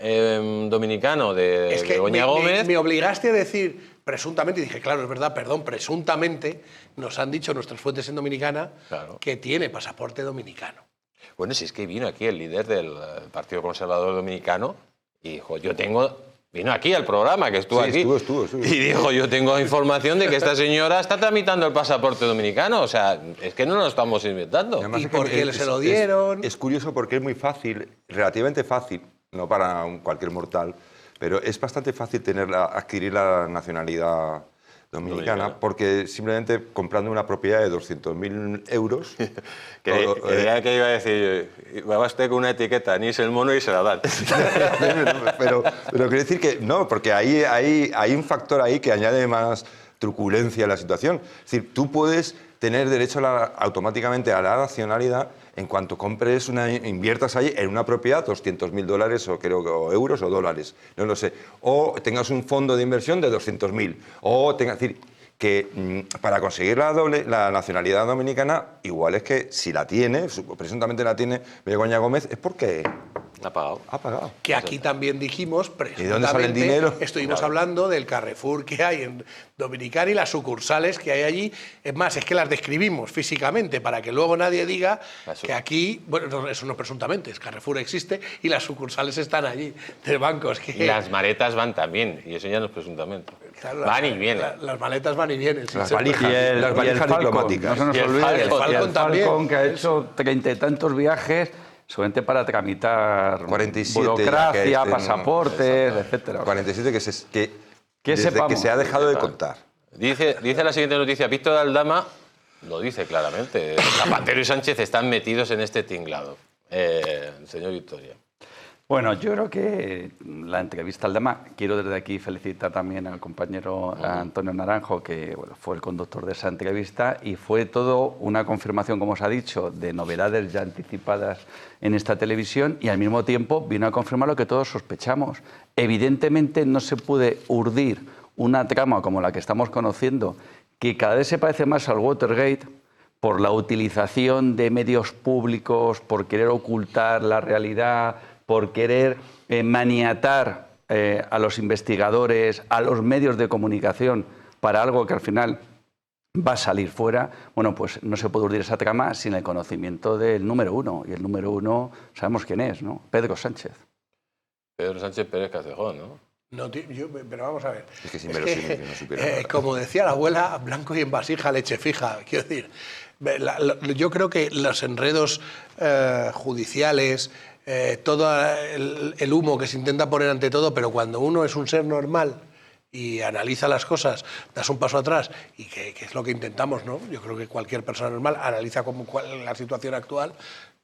dominicano de Begoña Gómez. Me obligaste a decir presuntamente, y dije, claro, es verdad, perdón, presuntamente nos han dicho nuestras fuentes en Dominicana que tiene pasaporte dominicano. Bueno, si es que vino aquí el líder del Partido Conservador Dominicano y dijo, vino aquí al programa, que estuvo aquí. Estuvo. Y dijo, yo tengo información de que esta señora está tramitando el pasaporte dominicano. O sea, es que no lo estamos inventando. Además, ¿Y por qué se lo dieron? Es curioso porque es muy fácil, relativamente fácil, no para cualquier mortal, pero es bastante fácil adquirir la nacionalidad dominicana, porque simplemente comprando una propiedad de 200.000 euros... Creía que iba a decir, va usted con una etiqueta, ni es el mono y se la dan. pero quiero decir que no, porque hay un factor ahí que añade más truculencia a la situación. Es decir, tú puedes tener derecho automáticamente a la nacionalidad en cuanto inviertas ahí en una propiedad $200.000 o euros o dólares, no lo sé, o tengas un fondo de inversión de 200.000, o tengas, es decir, que para conseguir la nacionalidad dominicana, igual es que si la tiene, presuntamente la tiene Begoña Gómez, es porque ha pagado. Que aquí también dijimos, ¿y de dónde sale el dinero? Estuvimos hablando del Carrefour que hay en Dominicana y las sucursales que hay allí. Es más, es que las describimos físicamente para que luego nadie diga que aquí, bueno, eso no presuntamente, es Carrefour existe y las sucursales están allí, de bancos. Y las maletas van también, y eso ya no es presuntamente. Claro, van y vienen. Las maletas van y vienen. Las valijas diplomáticas. No se nos olvide, el Falcon también, que ha hecho 30 y tantos viajes, solamente para tramitar 47 burocracia, pasaportes, etcétera. 47 que sepamos. se ha dejado de contar. Dice la siguiente noticia, Víctor Aldama lo dice claramente, Zapatero y Sánchez están metidos en este tinglado. Señor Victoria. Bueno, yo creo que la entrevista al Aldama, quiero desde aquí felicitar también al compañero Antonio Naranjo, que fue el conductor de esa entrevista, y fue todo una confirmación, como os ha dicho, de novedades ya anticipadas en esta televisión, y al mismo tiempo vino a confirmar lo que todos sospechamos. Evidentemente no se puede urdir una trama como la que estamos conociendo, que cada vez se parece más al Watergate, por la utilización de medios públicos, por querer ocultar la realidad, por querer maniatar a los investigadores, a los medios de comunicación para algo que al final va a salir fuera. Bueno, pues no se puede urdir esa trama sin el conocimiento del número uno. Y el número uno sabemos quién es, ¿no? Pedro Sánchez. Pedro Sánchez Pérez Castejón, ¿no? No, pero vamos a ver. Es que es inverosímil que no supiera nada. Como decía la abuela, blanco y en vasija, leche fija. Quiero decir, yo creo que los enredos judiciales, todo el humo que se intenta poner ante todo, pero cuando uno es un ser normal y analiza las cosas, das un paso atrás, y que es lo que intentamos, ¿no? Yo creo que cualquier persona normal analiza la situación actual,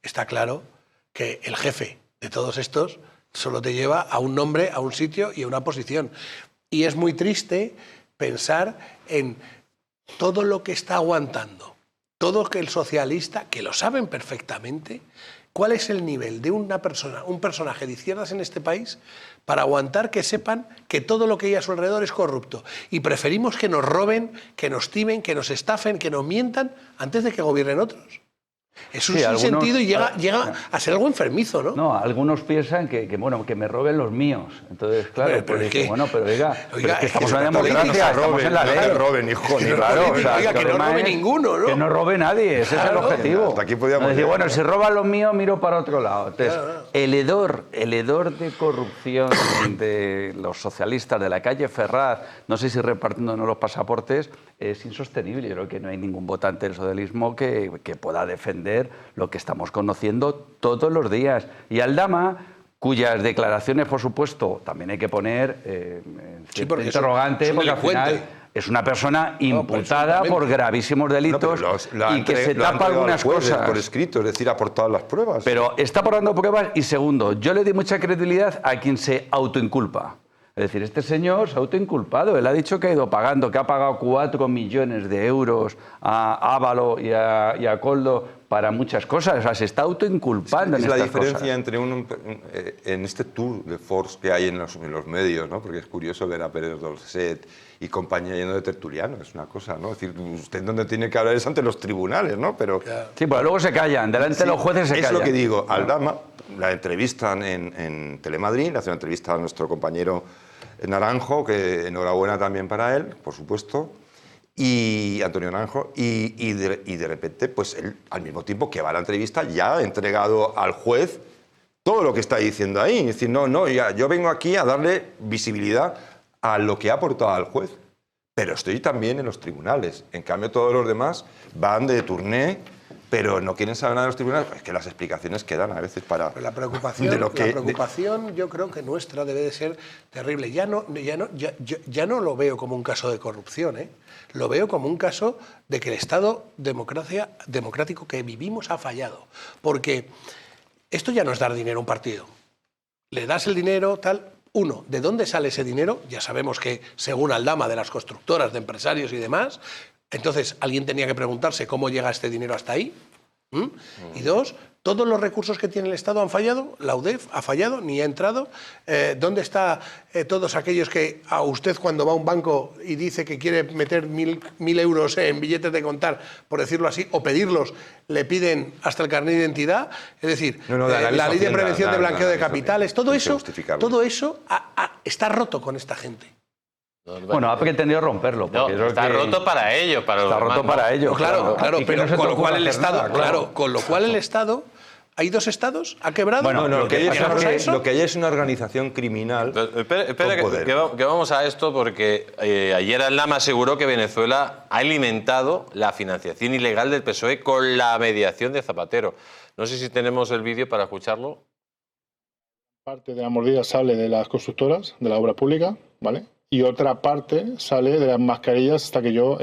está claro que el jefe de todos estos solo te lleva a un nombre, a un sitio y a una posición. Y es muy triste pensar en todo lo que está aguantando, todo que el socialista, que lo saben perfectamente, cuál es el nivel de una persona, un personaje de izquierdas en este país para aguantar que sepan que todo lo que hay a su alrededor es corrupto. Y preferimos que nos roben, que nos timen, que nos estafen, que nos mientan, antes de que gobiernen otros. Es un sinsentido y llega a ser algo enfermizo, ¿no? No, algunos piensan que me roben los míos. Entonces, claro, pero es que es que estamos en una democracia, estamos en la ley. No te roben, hijo, ni claro, que no robe ninguno, ¿no? Que no robe nadie, ese es el objetivo. Hasta aquí podíamos decir, bueno, si roban los míos, miro para otro lado. Entonces, el hedor de corrupción de los socialistas de la calle Ferraz, no sé si repartiéndonos los pasaportes, es insostenible. Yo creo que no hay ningún votante del socialismo que pueda defender lo que estamos conociendo todos los días. Y Aldama, cuyas declaraciones, por supuesto, también hay que poner interrogante, porque al final es una persona imputada por gravísimos delitos y que se tapa algunas cosas. Por escrito, es decir, ha aportado las pruebas. Pero está aportando pruebas y segundo, yo le doy mucha credibilidad a quien se autoinculpa. Es decir, este señor se ha autoinculpado. Él ha dicho que ha ido pagando, que ha pagado 4 millones de euros a Ávalo y a Koldo para muchas cosas. O sea, se está autoinculpando en estas cosas. Es la diferencia entre en este tour de force que hay en los medios, ¿no? Porque es curioso ver a Pérez Dolcet y compañía lleno de tertulianos. Es una cosa, ¿no? Es decir, usted donde tiene que hablar es ante los tribunales, ¿no? Pero sí, pero luego se callan. Delante de los jueces se callan. Es lo que digo. Aldama la entrevistan en Telemadrid, le hace una entrevista a nuestro compañero Naranjo, que enhorabuena también para él, por supuesto, y Antonio Naranjo, y de repente, pues él, al mismo tiempo que va a la entrevista, ya ha entregado al juez todo lo que está diciendo ahí. Es decir, yo vengo aquí a darle visibilidad a lo que ha aportado al juez, pero estoy también en los tribunales. En cambio, todos los demás van de turné, pero no quieren saber nada de los tribunales. Es que las explicaciones quedan a veces para... Pero la preocupación yo creo que nuestra debe de ser terrible. Ya no lo veo como un caso de corrupción, ¿eh? Lo veo como un caso de que el Estado democrático que vivimos ha fallado. Porque esto ya no es dar dinero a un partido. Le das el dinero, tal... Uno, ¿de dónde sale ese dinero? Ya sabemos que, según Aldama, de las constructoras, de empresarios y demás. Entonces, alguien tenía que preguntarse cómo llega este dinero hasta ahí. Y dos, todos los recursos que tiene el Estado han fallado, la UDEF ha fallado, ni ha entrado. ¿Dónde están todos aquellos que a usted cuando va a un banco y dice que quiere meter 1.000 euros en billetes de contar, por decirlo así, o pedirlos, le piden hasta el carnet de identidad? Es decir, la ley de prevención de blanqueo de capitales, todo eso está roto con esta gente. Bueno, ha pretendido romperlo. Está roto para ellos, para los demás. Está roto para ellos. Claro, pero con lo cual el Estado, con lo cual el Estado, ¿hay dos estados? ¿Ha quebrado? Bueno, lo que hay es una organización criminal. Espera que vamos a esto, porque ayer Aldama aseguró que Venezuela ha alimentado la financiación ilegal del PSOE con la mediación de Zapatero. No sé si tenemos el vídeo para escucharlo. Parte de la mordida sale de las constructoras, de la obra pública, ¿vale? Y otra parte sale de las mascarillas hasta que yo,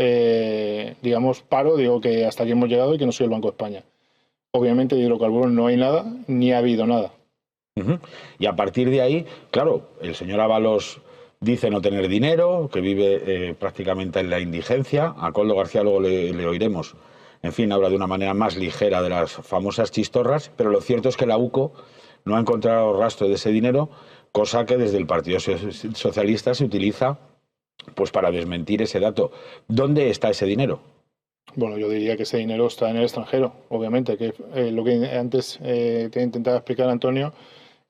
paro, digo que hasta aquí hemos llegado y que no soy el Banco de España. Obviamente de hidrocarburos no hay nada, ni ha habido nada. Y a partir de ahí, claro, el señor Ábalos dice no tener dinero, que vive prácticamente en la indigencia. A Koldo García luego le oiremos. En fin, habla de una manera más ligera de las famosas chistorras, pero lo cierto es que la UCO no ha encontrado rastro de ese dinero, cosa que desde el Partido Socialista se utiliza pues para desmentir ese dato. ¿Dónde está ese dinero? Bueno, yo diría que ese dinero está en el extranjero, obviamente, que lo que antes te intentaba explicar Antonio,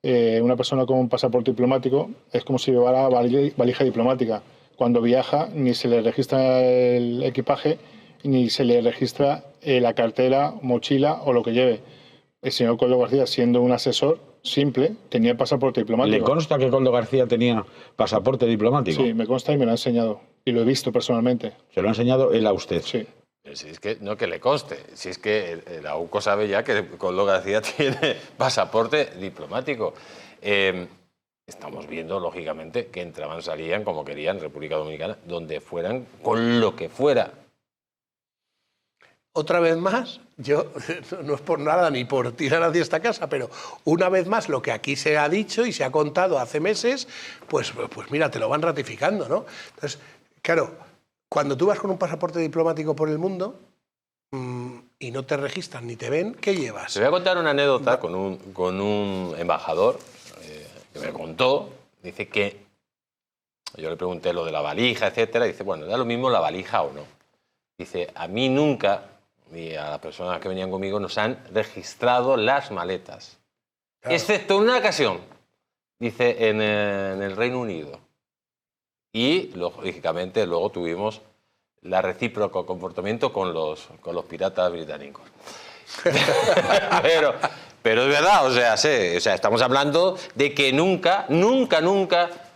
una persona con un pasaporte diplomático es como si llevara valija diplomática. Cuando viaja ni se le registra el equipaje, ni se le registra la cartera, mochila o lo que lleve. El señor Koldo García, siendo un asesor simple, tenía pasaporte diplomático. ¿Le consta que Koldo García tenía pasaporte diplomático? Sí, me consta y me lo ha enseñado. Y lo he visto personalmente. ¿Se lo ha enseñado él a usted? Sí. Si es que no que le conste, si es que la UCO sabe ya que Koldo García tiene pasaporte diplomático. Estamos viendo, lógicamente, que entraban, salían como querían en República Dominicana, donde fueran, con lo que fuera. Otra vez más, yo no es por nada ni por tirar hacia esta casa, pero una vez más lo que aquí se ha dicho y se ha contado hace meses, pues mira, te lo van ratificando, ¿no? Entonces, claro, cuando tú vas con un pasaporte diplomático por el mundo y no te registran ni te ven, ¿qué llevas? Te voy a contar una anécdota con un embajador que me contó, dice que, yo le pregunté lo de la valija, etcétera, dice, bueno, da lo mismo la valija o no. Dice, a mí nunca y a las personas que venían conmigo nos han registrado las maletas. Claro. Excepto en una ocasión, dice, en el Reino Unido. Y, lógicamente, luego tuvimos la recíproco comportamiento con los piratas británicos. pero es verdad, o sea, estamos hablando de que nunca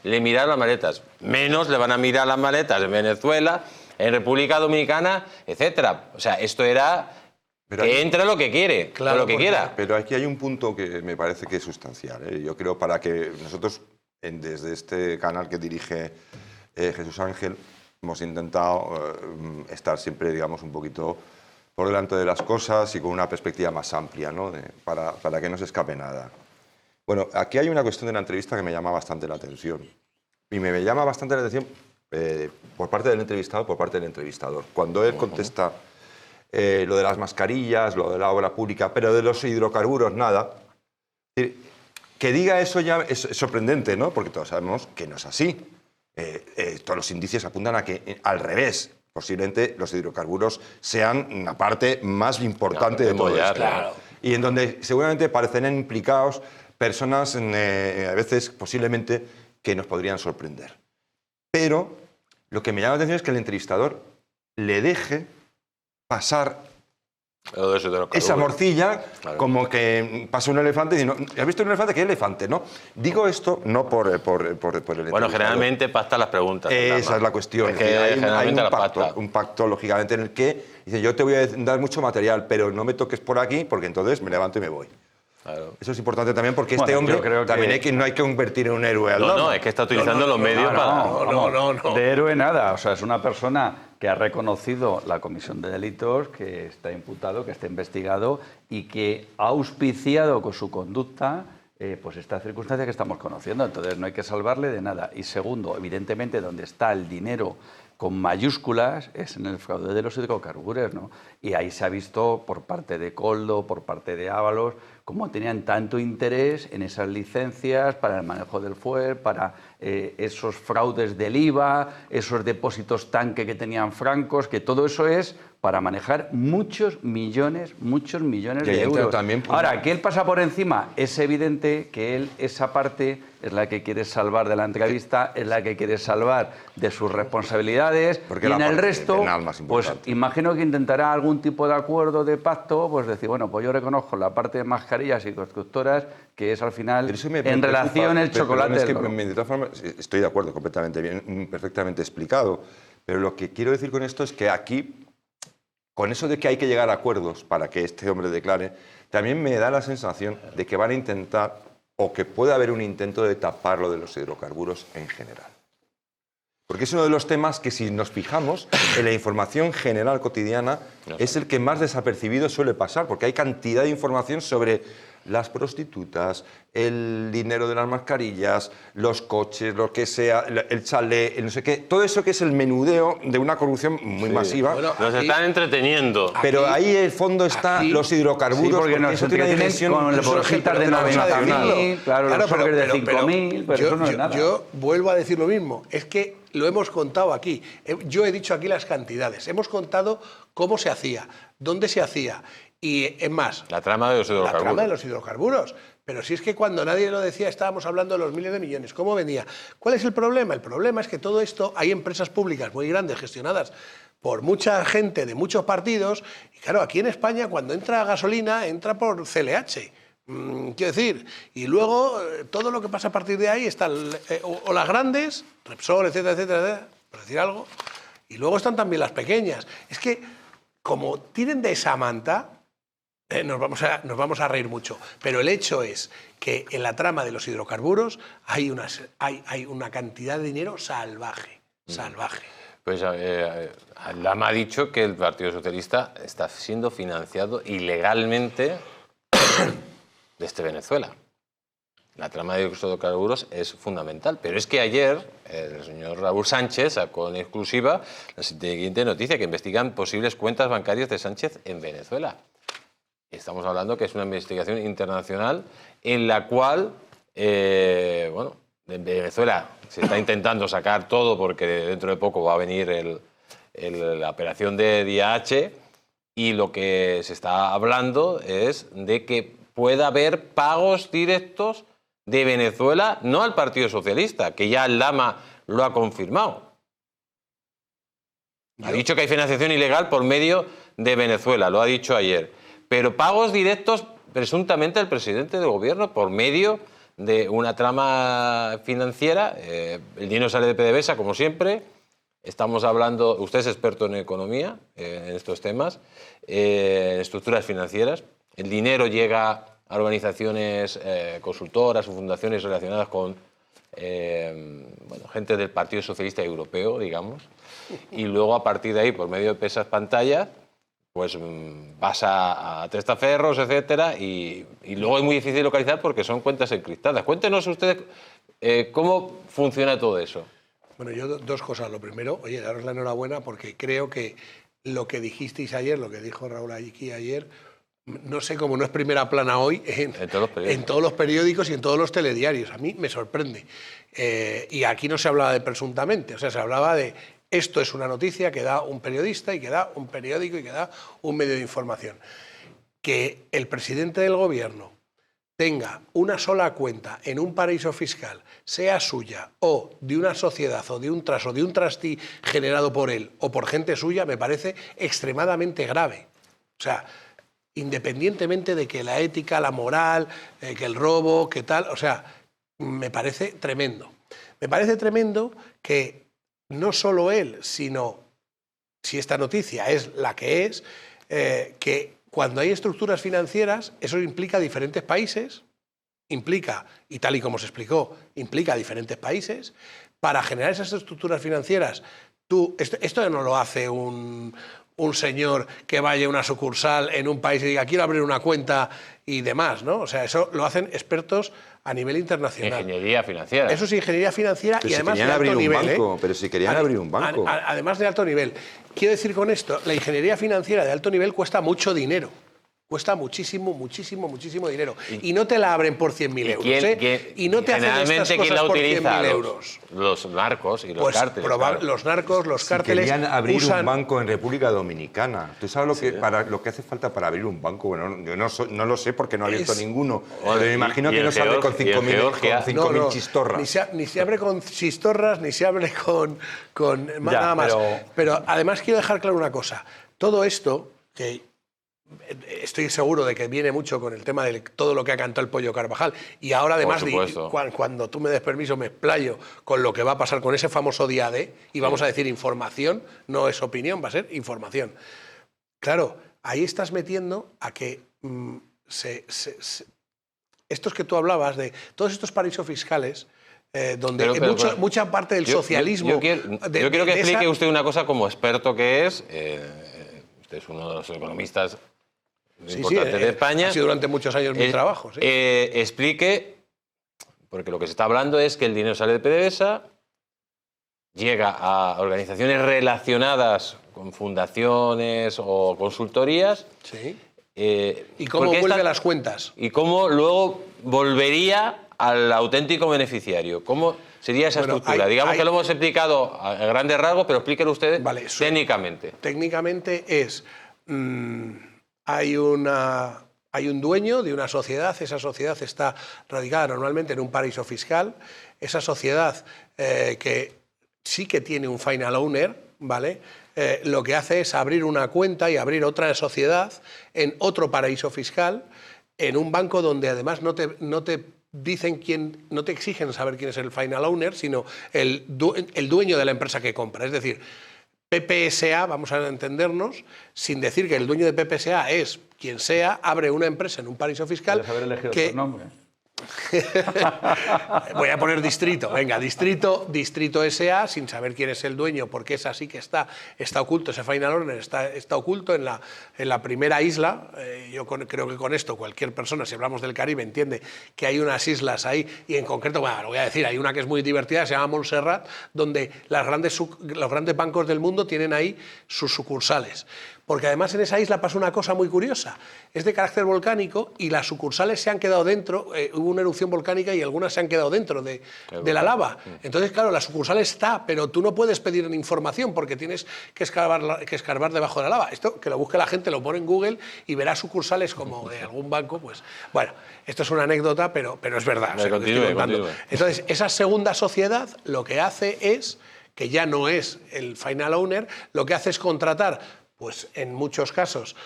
le miraron las maletas. Menos le van a mirar las maletas en Venezuela, en República Dominicana, etcétera. O sea, esto era pero que entre lo que quiere, claro, lo que quiera. Pero aquí hay un punto que me parece que es sustancial, ¿eh? Yo creo para que nosotros, desde este canal que dirige Jesús Ángel, hemos intentado estar siempre, digamos, un poquito por delante de las cosas y con una perspectiva más amplia, ¿no? Para que no se escape nada. Bueno, aquí hay una cuestión de la entrevista que me llama bastante la atención. Y me llama bastante la atención por parte del entrevistado, por parte del entrevistador. Cuando él contesta lo de las mascarillas, lo de la obra pública, pero de los hidrocarburos, nada. Que diga eso ya es sorprendente, ¿no? Porque todos sabemos que no es así. Todos los indicios apuntan a que, al revés, posiblemente los hidrocarburos sean una parte más importante de todo esto. Claro. Y en donde seguramente parecerán implicados personas, a veces, posiblemente, que nos podrían sorprender. Pero lo que me llama la atención es que el entrevistador le deje pasar esa morcilla, claro, como que pasa un elefante y no, ¿has visto un elefante? ¿Qué elefante? ¿No? Digo esto no por el Bueno, generalmente pactan las preguntas. Esa es la cuestión. Es que hay un pacto, lógicamente, en el que dice, yo te voy a dar mucho material, pero no me toques por aquí, porque entonces me levanto y me voy. Claro. Eso es importante también porque este hombre también no hay que convertir en un héroe. No, es que está utilizando los medios para... No. De héroe nada, o sea, es una persona que ha reconocido la comisión de delitos, que está imputado, que está investigado y que ha auspiciado con su conducta pues esta circunstancia que estamos conociendo. Entonces no hay que salvarle de nada. Y segundo, evidentemente, donde está el dinero con mayúsculas es en el fraude de los hidrocarburos, ¿no? Y ahí se ha visto por parte de Koldo, por parte de Ábalos, cómo tenían tanto interés en esas licencias para el manejo del fuel, para esos fraudes del IVA, esos depósitos tanque que tenían francos, que todo eso es para manejar muchos millones de euros. También, ahora, que él pasa por encima, es evidente que él esa parte es la que quiere salvar de la entrevista, es la que quiere salvar de sus responsabilidades, porque y en el resto, pues imagino que intentará algún tipo de acuerdo, de pacto, pues decir, bueno, pues yo reconozco la parte de mascarillas y constructoras, que es al final, en relación el chocolate. Es que, de todas formas, estoy de acuerdo, completamente bien, perfectamente explicado, pero lo que quiero decir con esto es que aquí, con eso de que hay que llegar a acuerdos para que este hombre declare, también me da la sensación de que van a intentar, o que puede haber un intento de tapar lo de los hidrocarburos en general. Porque es uno de los temas que, si nos fijamos en la información general cotidiana, es el que más desapercibido suele pasar, porque hay cantidad de información sobre las prostitutas, el dinero de las mascarillas, los coches, lo que sea, el chalet, el no sé qué, todo eso que es el menudeo de una corrupción muy masiva. Bueno, nos están entreteniendo. Pero ahí el fondo está los hidrocarburos, sí, porque eso tiene una dimensión con las bolsitas de 90.000, claro, los sobres de 5.000, pero eso no es nada. Yo vuelvo a decir lo mismo, es que lo hemos contado aquí. Yo he dicho aquí las cantidades, hemos contado cómo se hacía, dónde se hacía. Y es más, la trama de los hidrocarburos. La trama de los hidrocarburos. Pero si es que cuando nadie lo decía estábamos hablando de los miles de millones. ¿Cómo venía? ¿Cuál es el problema? El problema es que todo esto, hay empresas públicas muy grandes gestionadas por mucha gente de muchos partidos. Y claro, aquí en España cuando entra gasolina, entra por CLH. Quiero decir, y luego todo lo que pasa a partir de ahí están o las grandes, Repsol, etcétera, etcétera, por decir algo, y luego están también las pequeñas. Es que como tienen de esa manta, nos vamos a reír mucho, pero el hecho es que en la trama de los hidrocarburos hay una cantidad de dinero salvaje. Pues Aldama ha dicho que el Partido Socialista está siendo financiado ilegalmente desde Venezuela. La trama de los hidrocarburos es fundamental, pero es que ayer el señor Raúl Sánchez sacó en exclusiva la siguiente noticia, que investigan posibles cuentas bancarias de Sánchez en Venezuela. Estamos hablando que es una investigación internacional en la cual, bueno, en Venezuela se está intentando sacar todo porque dentro de poco va a venir la operación de DIH Y lo que se está hablando es de que pueda haber pagos directos de Venezuela, no al Partido Socialista, que ya Aldama lo ha confirmado. Ha dicho que hay financiación ilegal por medio de Venezuela, lo ha dicho ayer. Pero pagos directos presuntamente al presidente del gobierno por medio de una trama financiera. El dinero sale de PDVSA, como siempre. Estamos hablando, usted es experto en economía, en estos temas, en estructuras financieras. El dinero llega a organizaciones consultoras o fundaciones relacionadas con gente del Partido Socialista Europeo, digamos, y luego a partir de ahí, por medio de esas pantallas, pues pasa a testaferros, etcétera, y luego es muy difícil localizar porque son cuentas encriptadas. Cuéntenos ustedes cómo funciona todo eso. Bueno, yo dos cosas. Lo primero, oye, daros la enhorabuena porque creo que lo que dijisteis ayer, lo que dijo Raúl aquí ayer, no sé cómo no es primera plana hoy en todos los periódicos y en todos los telediarios. A mí me sorprende. Y aquí no se hablaba de presuntamente, o sea, se hablaba de esto es una noticia que da un periodista y que da un periódico y que da un medio de información. Que el presidente del gobierno tenga una sola cuenta en un paraíso fiscal, sea suya o de una sociedad o de un trust o de un trustee generado por él o por gente suya, me parece extremadamente grave. O sea, independientemente de que la ética, la moral, que el robo, que tal, o sea, me parece tremendo. Me parece tremendo que no solo él, sino, si esta noticia es la que es, que cuando hay estructuras financieras, eso implica diferentes países, implica, y tal y como se explicó, implica diferentes países. Para generar esas estructuras financieras, esto no lo hace un señor que vaya a una sucursal en un país y diga quiero abrir una cuenta y demás, ¿no? O sea, eso lo hacen expertos a nivel internacional. Ingeniería financiera. Eso es ingeniería financiera pero y si además de querían alto abrir un nivel. banco, pero si querían abrir un banco. Además de alto nivel. Quiero decir con esto, la ingeniería financiera de alto nivel cuesta mucho dinero. Cuesta muchísimo, muchísimo, muchísimo dinero. Y no te la abren por 100.000 euros. Y no te hacen estas cosas por 100.000 euros. Los narcos y los pues cárteles. Claro. Los narcos, los cárteles. Querían abrir un banco en República Dominicana. ¿Tú sabes lo que hace falta para abrir un banco? Bueno, yo no lo sé porque no he abierto ninguno. Pero me imagino que no se abre con 5.000 chistorras. Ni se abre con chistorras, ni se abre con nada más. Pero además quiero dejar claro una cosa. Todo esto, que estoy seguro de que viene mucho con el tema de todo lo que ha cantado el Pollo Carvajal. Y ahora además, cuando tú me des permiso, me explayo con lo que va a pasar con ese famoso día D, y vamos a decir información, no es opinión, va a ser información. Claro, ahí estás metiendo a que estos que tú hablabas, de todos estos paraísos fiscales, donde mucha parte del socialismo... Yo quiero que explique usted una cosa como experto que es. Usted es uno de los economistas importantes de España. Ha sido durante muchos años mi trabajo. Sí. Explique, porque lo que se está hablando es que el dinero sale de PDVSA, llega a organizaciones relacionadas con fundaciones o consultorías. Sí. ¿Y cómo vuelve a las cuentas? Y cómo luego volvería al auténtico beneficiario. ¿Cómo sería esa estructura? Digamos que lo hemos explicado a grandes rasgos, pero explíquenlo ustedes técnicamente. Técnicamente es... Hay un dueño de una sociedad, esa sociedad está radicada normalmente en un paraíso fiscal, esa sociedad que sí que tiene un final owner, ¿vale? Lo que hace es abrir una cuenta y abrir otra sociedad en otro paraíso fiscal, en un banco donde además no te dicen quién, no te exigen saber quién es el final owner, sino el dueño de la empresa que compra. Es decir, PPSA, vamos a entendernos, sin decir que el dueño de PPSA es quien sea, abre una empresa en un paraíso fiscal. Puedes haber elegido otro nombre. Voy a poner distrito, venga, distrito SA, sin saber quién es el dueño, porque es así que está oculto, ese final owner está oculto en la primera isla. Yo creo que con esto cualquier persona, si hablamos del Caribe, entiende que hay unas islas ahí, y en concreto, bueno, lo voy a decir, hay una que es muy divertida, se llama Montserrat, donde los grandes bancos del mundo tienen ahí sus sucursales. porque además en esa isla pasa una cosa muy curiosa. Es de carácter volcánico y las sucursales se han quedado dentro, hubo una erupción volcánica y algunas se han quedado dentro de la lava. Entonces, claro, la sucursal está, pero tú no puedes pedir información porque tienes que escarbar debajo de la lava. Esto, que lo busque la gente, lo pone en Google y verá sucursales como de algún banco. Pues bueno, esto es una anécdota, pero es verdad. Continúe. Entonces, esa segunda sociedad lo que hace es, que ya no es el final owner, lo que hace es contratar, pues en muchos casos,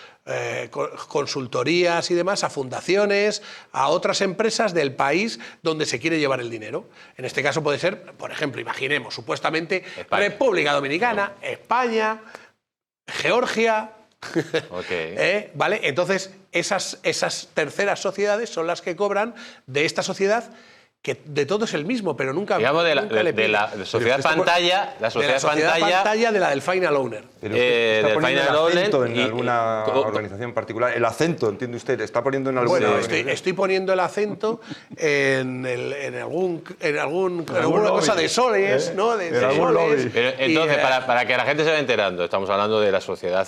consultorías y demás, a fundaciones, a otras empresas del país donde se quiere llevar el dinero. En este caso puede ser, por ejemplo, imaginemos, supuestamente España. República Dominicana, España, Georgia. ¿Vale? Entonces, esas terceras sociedades son las que cobran de esta sociedad, que de todo es el mismo, pero nunca. Digamos de la sociedad pantalla, la sociedad pantalla de la del final owner. Pero ¿está poniendo el acento en alguna organización particular? El acento, entiende usted, está poniendo en alguna. Bueno, estoy poniendo el acento en alguna cosa de soles, ¿no? De soles. Pero, entonces, para que la gente se vaya enterando, estamos hablando de la sociedad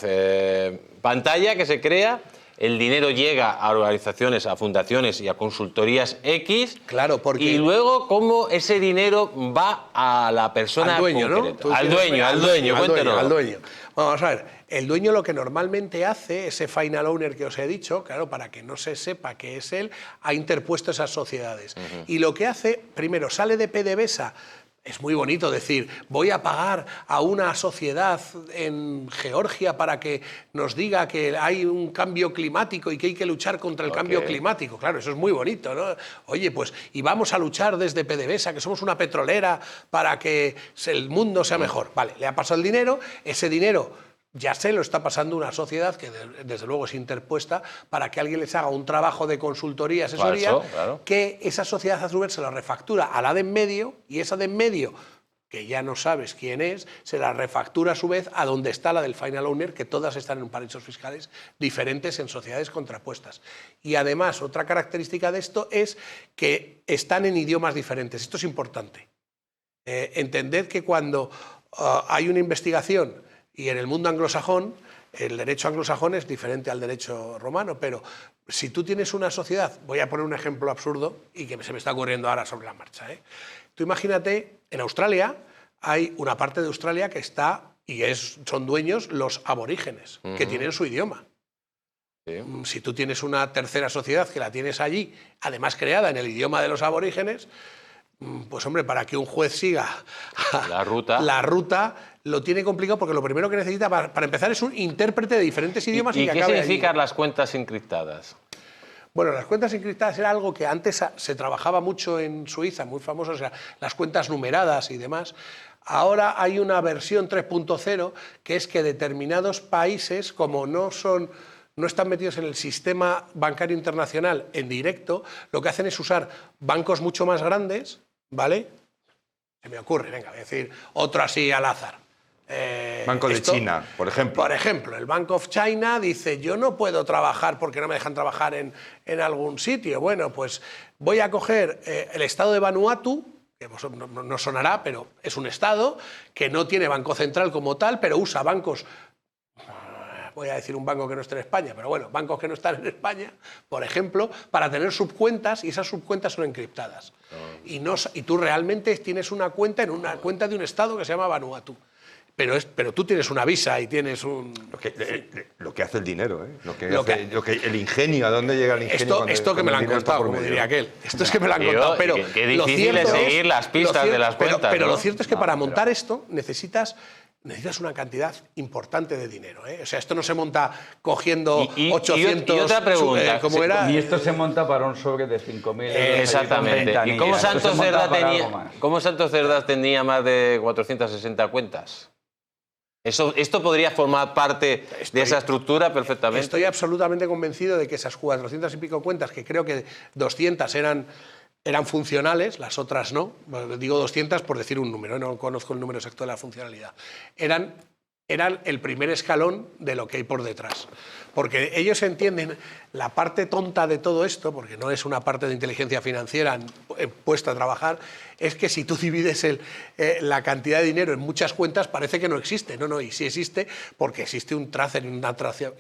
pantalla que se crea. El dinero llega a organizaciones, a fundaciones y a consultorías X. Claro, porque... Y luego, ¿cómo ese dinero va a la persona al dueño, concreta? ¿no? Al dueño, cuéntenos. Al dueño. Vamos a ver, el dueño lo que normalmente hace, ese final owner que os he dicho, claro, para que no se sepa que es él, ha interpuesto esas sociedades. Y lo que hace, primero, sale de PDVSA. Es muy bonito decir, voy a pagar a una sociedad en Georgia para que nos diga que hay un cambio climático y que hay que luchar contra el cambio climático. Claro, eso es muy bonito, ¿no? Oye, pues, y vamos a luchar desde PDVSA, que somos una petrolera, para que el mundo sea mejor. Vale, le ha pasado el dinero, ese dinero ya se lo está pasando una sociedad que desde luego es interpuesta para que alguien les haga un trabajo de consultoría, asesoría, claro. Que esa sociedad a su vez se la refactura a la de en medio y esa de en medio, que ya no sabes quién es, se la refactura a su vez a donde está la del final owner, que todas están en paraísos fiscales diferentes en sociedades contrapuestas. Y además otra característica de esto es que están en idiomas diferentes. Esto es importante. Entended que cuando hay una investigación y en el mundo anglosajón, el derecho anglosajón es diferente al derecho romano, pero si tú tienes una sociedad, voy a poner un ejemplo absurdo y que se me está ocurriendo ahora sobre la marcha. Tú imagínate, en Australia hay una parte de Australia que está, y son dueños los aborígenes, que tienen su idioma. Sí. Si tú tienes una tercera sociedad que la tienes allí, además creada en el idioma de los aborígenes, pues hombre, para que un juez siga la ruta lo tiene complicado porque lo primero que necesita para empezar es un intérprete de diferentes idiomas. ¿Y qué significan las cuentas encriptadas? Bueno, las cuentas encriptadas era algo que antes se trabajaba mucho en Suiza, muy famoso, o sea, las cuentas numeradas y demás. Ahora hay una versión 3.0 que es que determinados países, como no están metidos en el sistema bancario internacional en directo, lo que hacen es usar bancos mucho más grandes, ¿vale? Se me ocurre, venga, voy a decir otro así al azar. Banco de China, por ejemplo. Por ejemplo, el Bank of China dice, yo no puedo trabajar porque no me dejan trabajar en algún sitio. Bueno, pues voy a coger el estado de Vanuatu, que no sonará, pero es un estado que no tiene banco central como tal, pero usa bancos, voy a decir un banco que no esté en España, pero bueno, bancos que no están en España, por ejemplo, para tener subcuentas, y esas subcuentas son encriptadas. Y tú realmente tienes una cuenta en una cuenta de un estado que se llama Vanuatu. Pero tú tienes una visa y tienes un... Lo que hace el dinero, ¿eh? El ingenio, ¿a dónde llega el ingenio? Esto que me lo han contado, como diría aquel. Esto es que me lo han contado, pero... Qué difícil es seguir las pistas de las cuentas. Pero lo cierto es que para montar esto necesitas una cantidad importante de dinero, ¿eh? O sea, esto no se monta cogiendo 800... Y otra pregunta. Y esto se monta para un sobre de 5.000 euros. Exactamente. ¿Y cómo Santos Cerdá tenía más de 460 cuentas? ¿Esto podría formar parte de esa estructura perfectamente? Estoy absolutamente convencido de que esas 400 y pico cuentas, que creo que 200 eran funcionales, las otras no, digo 200 por decir un número, no conozco el número exacto de la funcionalidad, eran eran el primer escalón de lo que hay por detrás. Porque ellos entienden la parte tonta de todo esto, porque no es una parte de inteligencia financiera puesta a trabajar, es que si tú divides la cantidad de dinero en muchas cuentas parece que no existe. No, y sí existe porque existe un tracer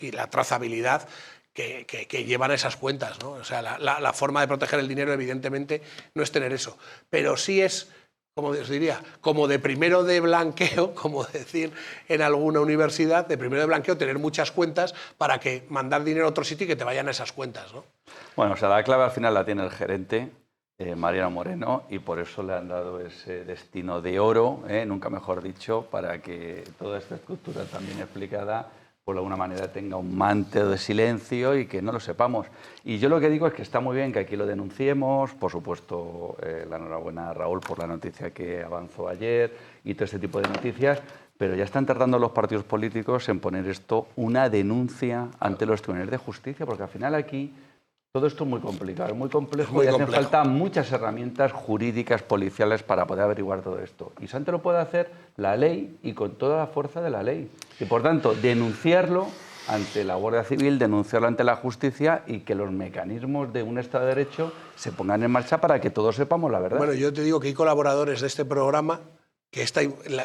y la trazabilidad que llevan esas cuentas, ¿no? O sea, la forma de proteger el dinero evidentemente no es tener eso, pero sí es, como os diría, como de primero de blanqueo, como decir en alguna universidad, de primero de blanqueo tener muchas cuentas para que mandar dinero a otro sitio y que te vayan a esas cuentas, ¿no? Bueno, o sea, la clave al final la tiene el gerente, Mariano Moreno, y por eso le han dado ese destino de oro, nunca mejor dicho, para que toda esta estructura también explicada por alguna manera tenga un manto de silencio y que no lo sepamos. Y yo lo que digo es que está muy bien que aquí lo denunciemos, por supuesto, la enhorabuena a Raúl por la noticia que avanzó ayer y todo este tipo de noticias, pero ya están tardando los partidos políticos en poner esto una denuncia ante los tribunales de justicia, porque al final aquí todo esto es muy complicado, es muy complejo y hacen falta muchas herramientas jurídicas, policiales para poder averiguar todo esto. Y Sánchez lo puede hacer la ley y con toda la fuerza de la ley. Y por tanto, denunciarlo ante la Guardia Civil, denunciarlo ante la justicia y que los mecanismos de un Estado de Derecho se pongan en marcha para que todos sepamos la verdad. Bueno, yo te digo que hay colaboradores de este programa que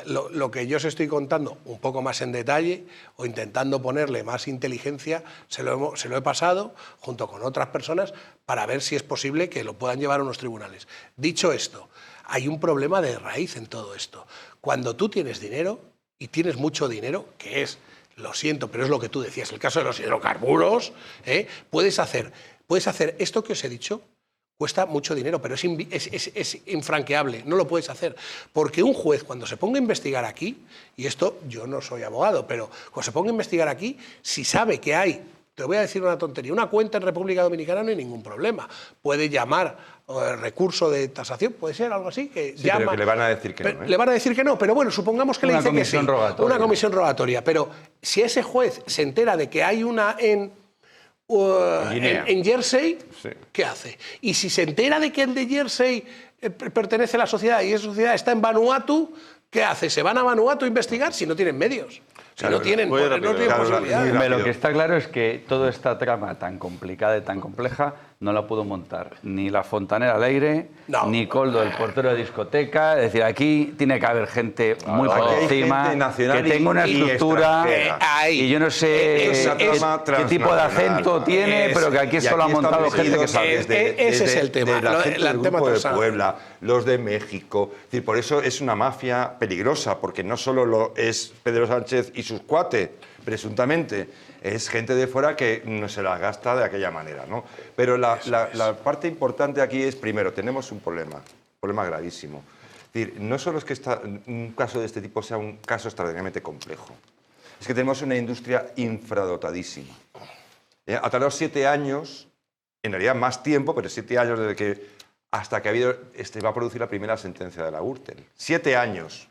lo que yo os estoy contando un poco más en detalle o intentando ponerle más inteligencia, se lo he pasado junto con otras personas para ver si es posible que lo puedan llevar a unos tribunales. Dicho esto, hay un problema de raíz en todo esto. Cuando tú tienes dinero, y tienes mucho dinero, que es, lo siento, pero es lo que tú decías, el caso de los hidrocarburos, puedes hacer esto que os he dicho. Cuesta mucho dinero, pero es infranqueable, no lo puedes hacer. Porque un juez, cuando se ponga a investigar aquí, y esto yo no soy abogado, pero cuando se ponga a investigar aquí, si sabe que hay, te voy a decir una tontería, una cuenta en República Dominicana no hay ningún problema. Puede llamar recurso de tasación, puede ser algo así, que sí, llama... pero que le van a decir que no. Le van a decir que no, pero bueno, supongamos que le dice que sí. Una comisión rogatoria. Pero si ese juez se entera de que hay una en Jersey, sí, ¿qué hace? Y si se entera de que el de Jersey pertenece a la sociedad y esa sociedad está en Vanuatu, ¿qué hace? ¿Se van a Vanuatu a investigar si no tienen medios? Si no tienen posibilidades. Lo que está claro es que toda esta trama tan complicada y tan compleja no la pudo montar ni la Fontanera Alegre, ni Koldo, el portero de discoteca. Es decir, aquí tiene que haber gente muy por encima, que tenga una estructura y yo no sé qué tipo de acento tiene, pero que aquí solo ha montado gente que sabe. Ese es el tema. La gente del grupo de Puebla, los de México. Es decir, por eso es una mafia peligrosa, porque no solo lo es Pedro Sánchez y sus cuates, presuntamente, es gente de fuera que no se la gasta de aquella manera, ¿no? Pero la parte importante aquí es, primero, tenemos un problema gravísimo. Es decir, no solo es que un caso de este tipo sea un caso extraordinariamente complejo, es que tenemos una industria infradotadísima. Ha tardado 7 años, en realidad más tiempo, pero 7 años desde que hasta que va a producir la primera sentencia de la Gürtel. 7 años.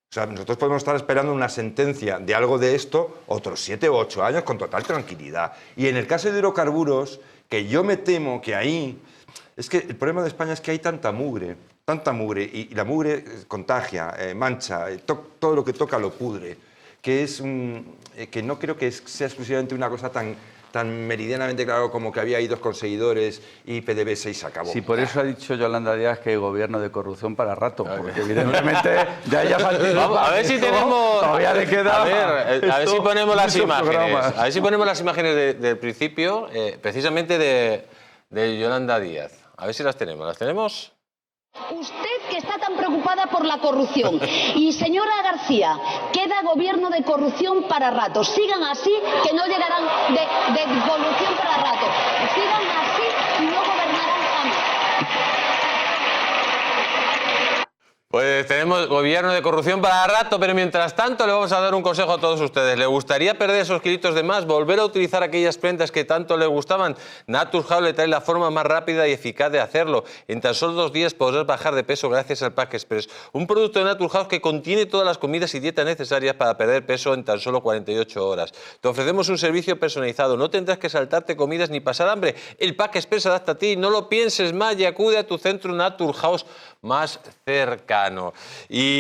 O sea, nosotros podemos estar esperando una sentencia de algo de esto otros 7 u 8 años con total tranquilidad. Y en el caso de hidrocarburos, que yo me temo que ahí... Es que el problema de España es que hay tanta mugre, y la mugre contagia, mancha, todo lo que toca lo pudre, que no creo que sea exclusivamente una cosa tan meridianamente claro como que había ahí 2 conseguidores y PDVSA y se acabó. Sí, por eso ha dicho Yolanda Díaz que hay gobierno de corrupción para rato, porque evidentemente ya falta. A ver si tenemos... Todavía le queda... A ver si ponemos las imágenes. A ver si ponemos las imágenes del principio, precisamente de Yolanda Díaz. A ver si las tenemos. ¿Las tenemos? Usted que está tan preocupada por la corrupción y señora García, queda gobierno de corrupción para rato. Sigan así que no llegarán de corrupción para rato. Sigan así y no gobernarán jamás. Pues tenemos gobierno de corrupción para rato, pero mientras tanto le vamos a dar un consejo a todos ustedes. ¿Le gustaría perder esos kilitos de más? ¿Volver a utilizar aquellas prendas que tanto le gustaban? Naturhaus le trae la forma más rápida y eficaz de hacerlo. En tan solo 2 días podrás bajar de peso gracias al Pack Express. Un producto de Naturhaus que contiene todas las comidas y dietas necesarias para perder peso en tan solo 48 horas. Te ofrecemos un servicio personalizado. No tendrás que saltarte comidas ni pasar hambre. El Pack Express adapta a ti. No lo pienses más y acude a tu centro Naturhaus más cercano. Y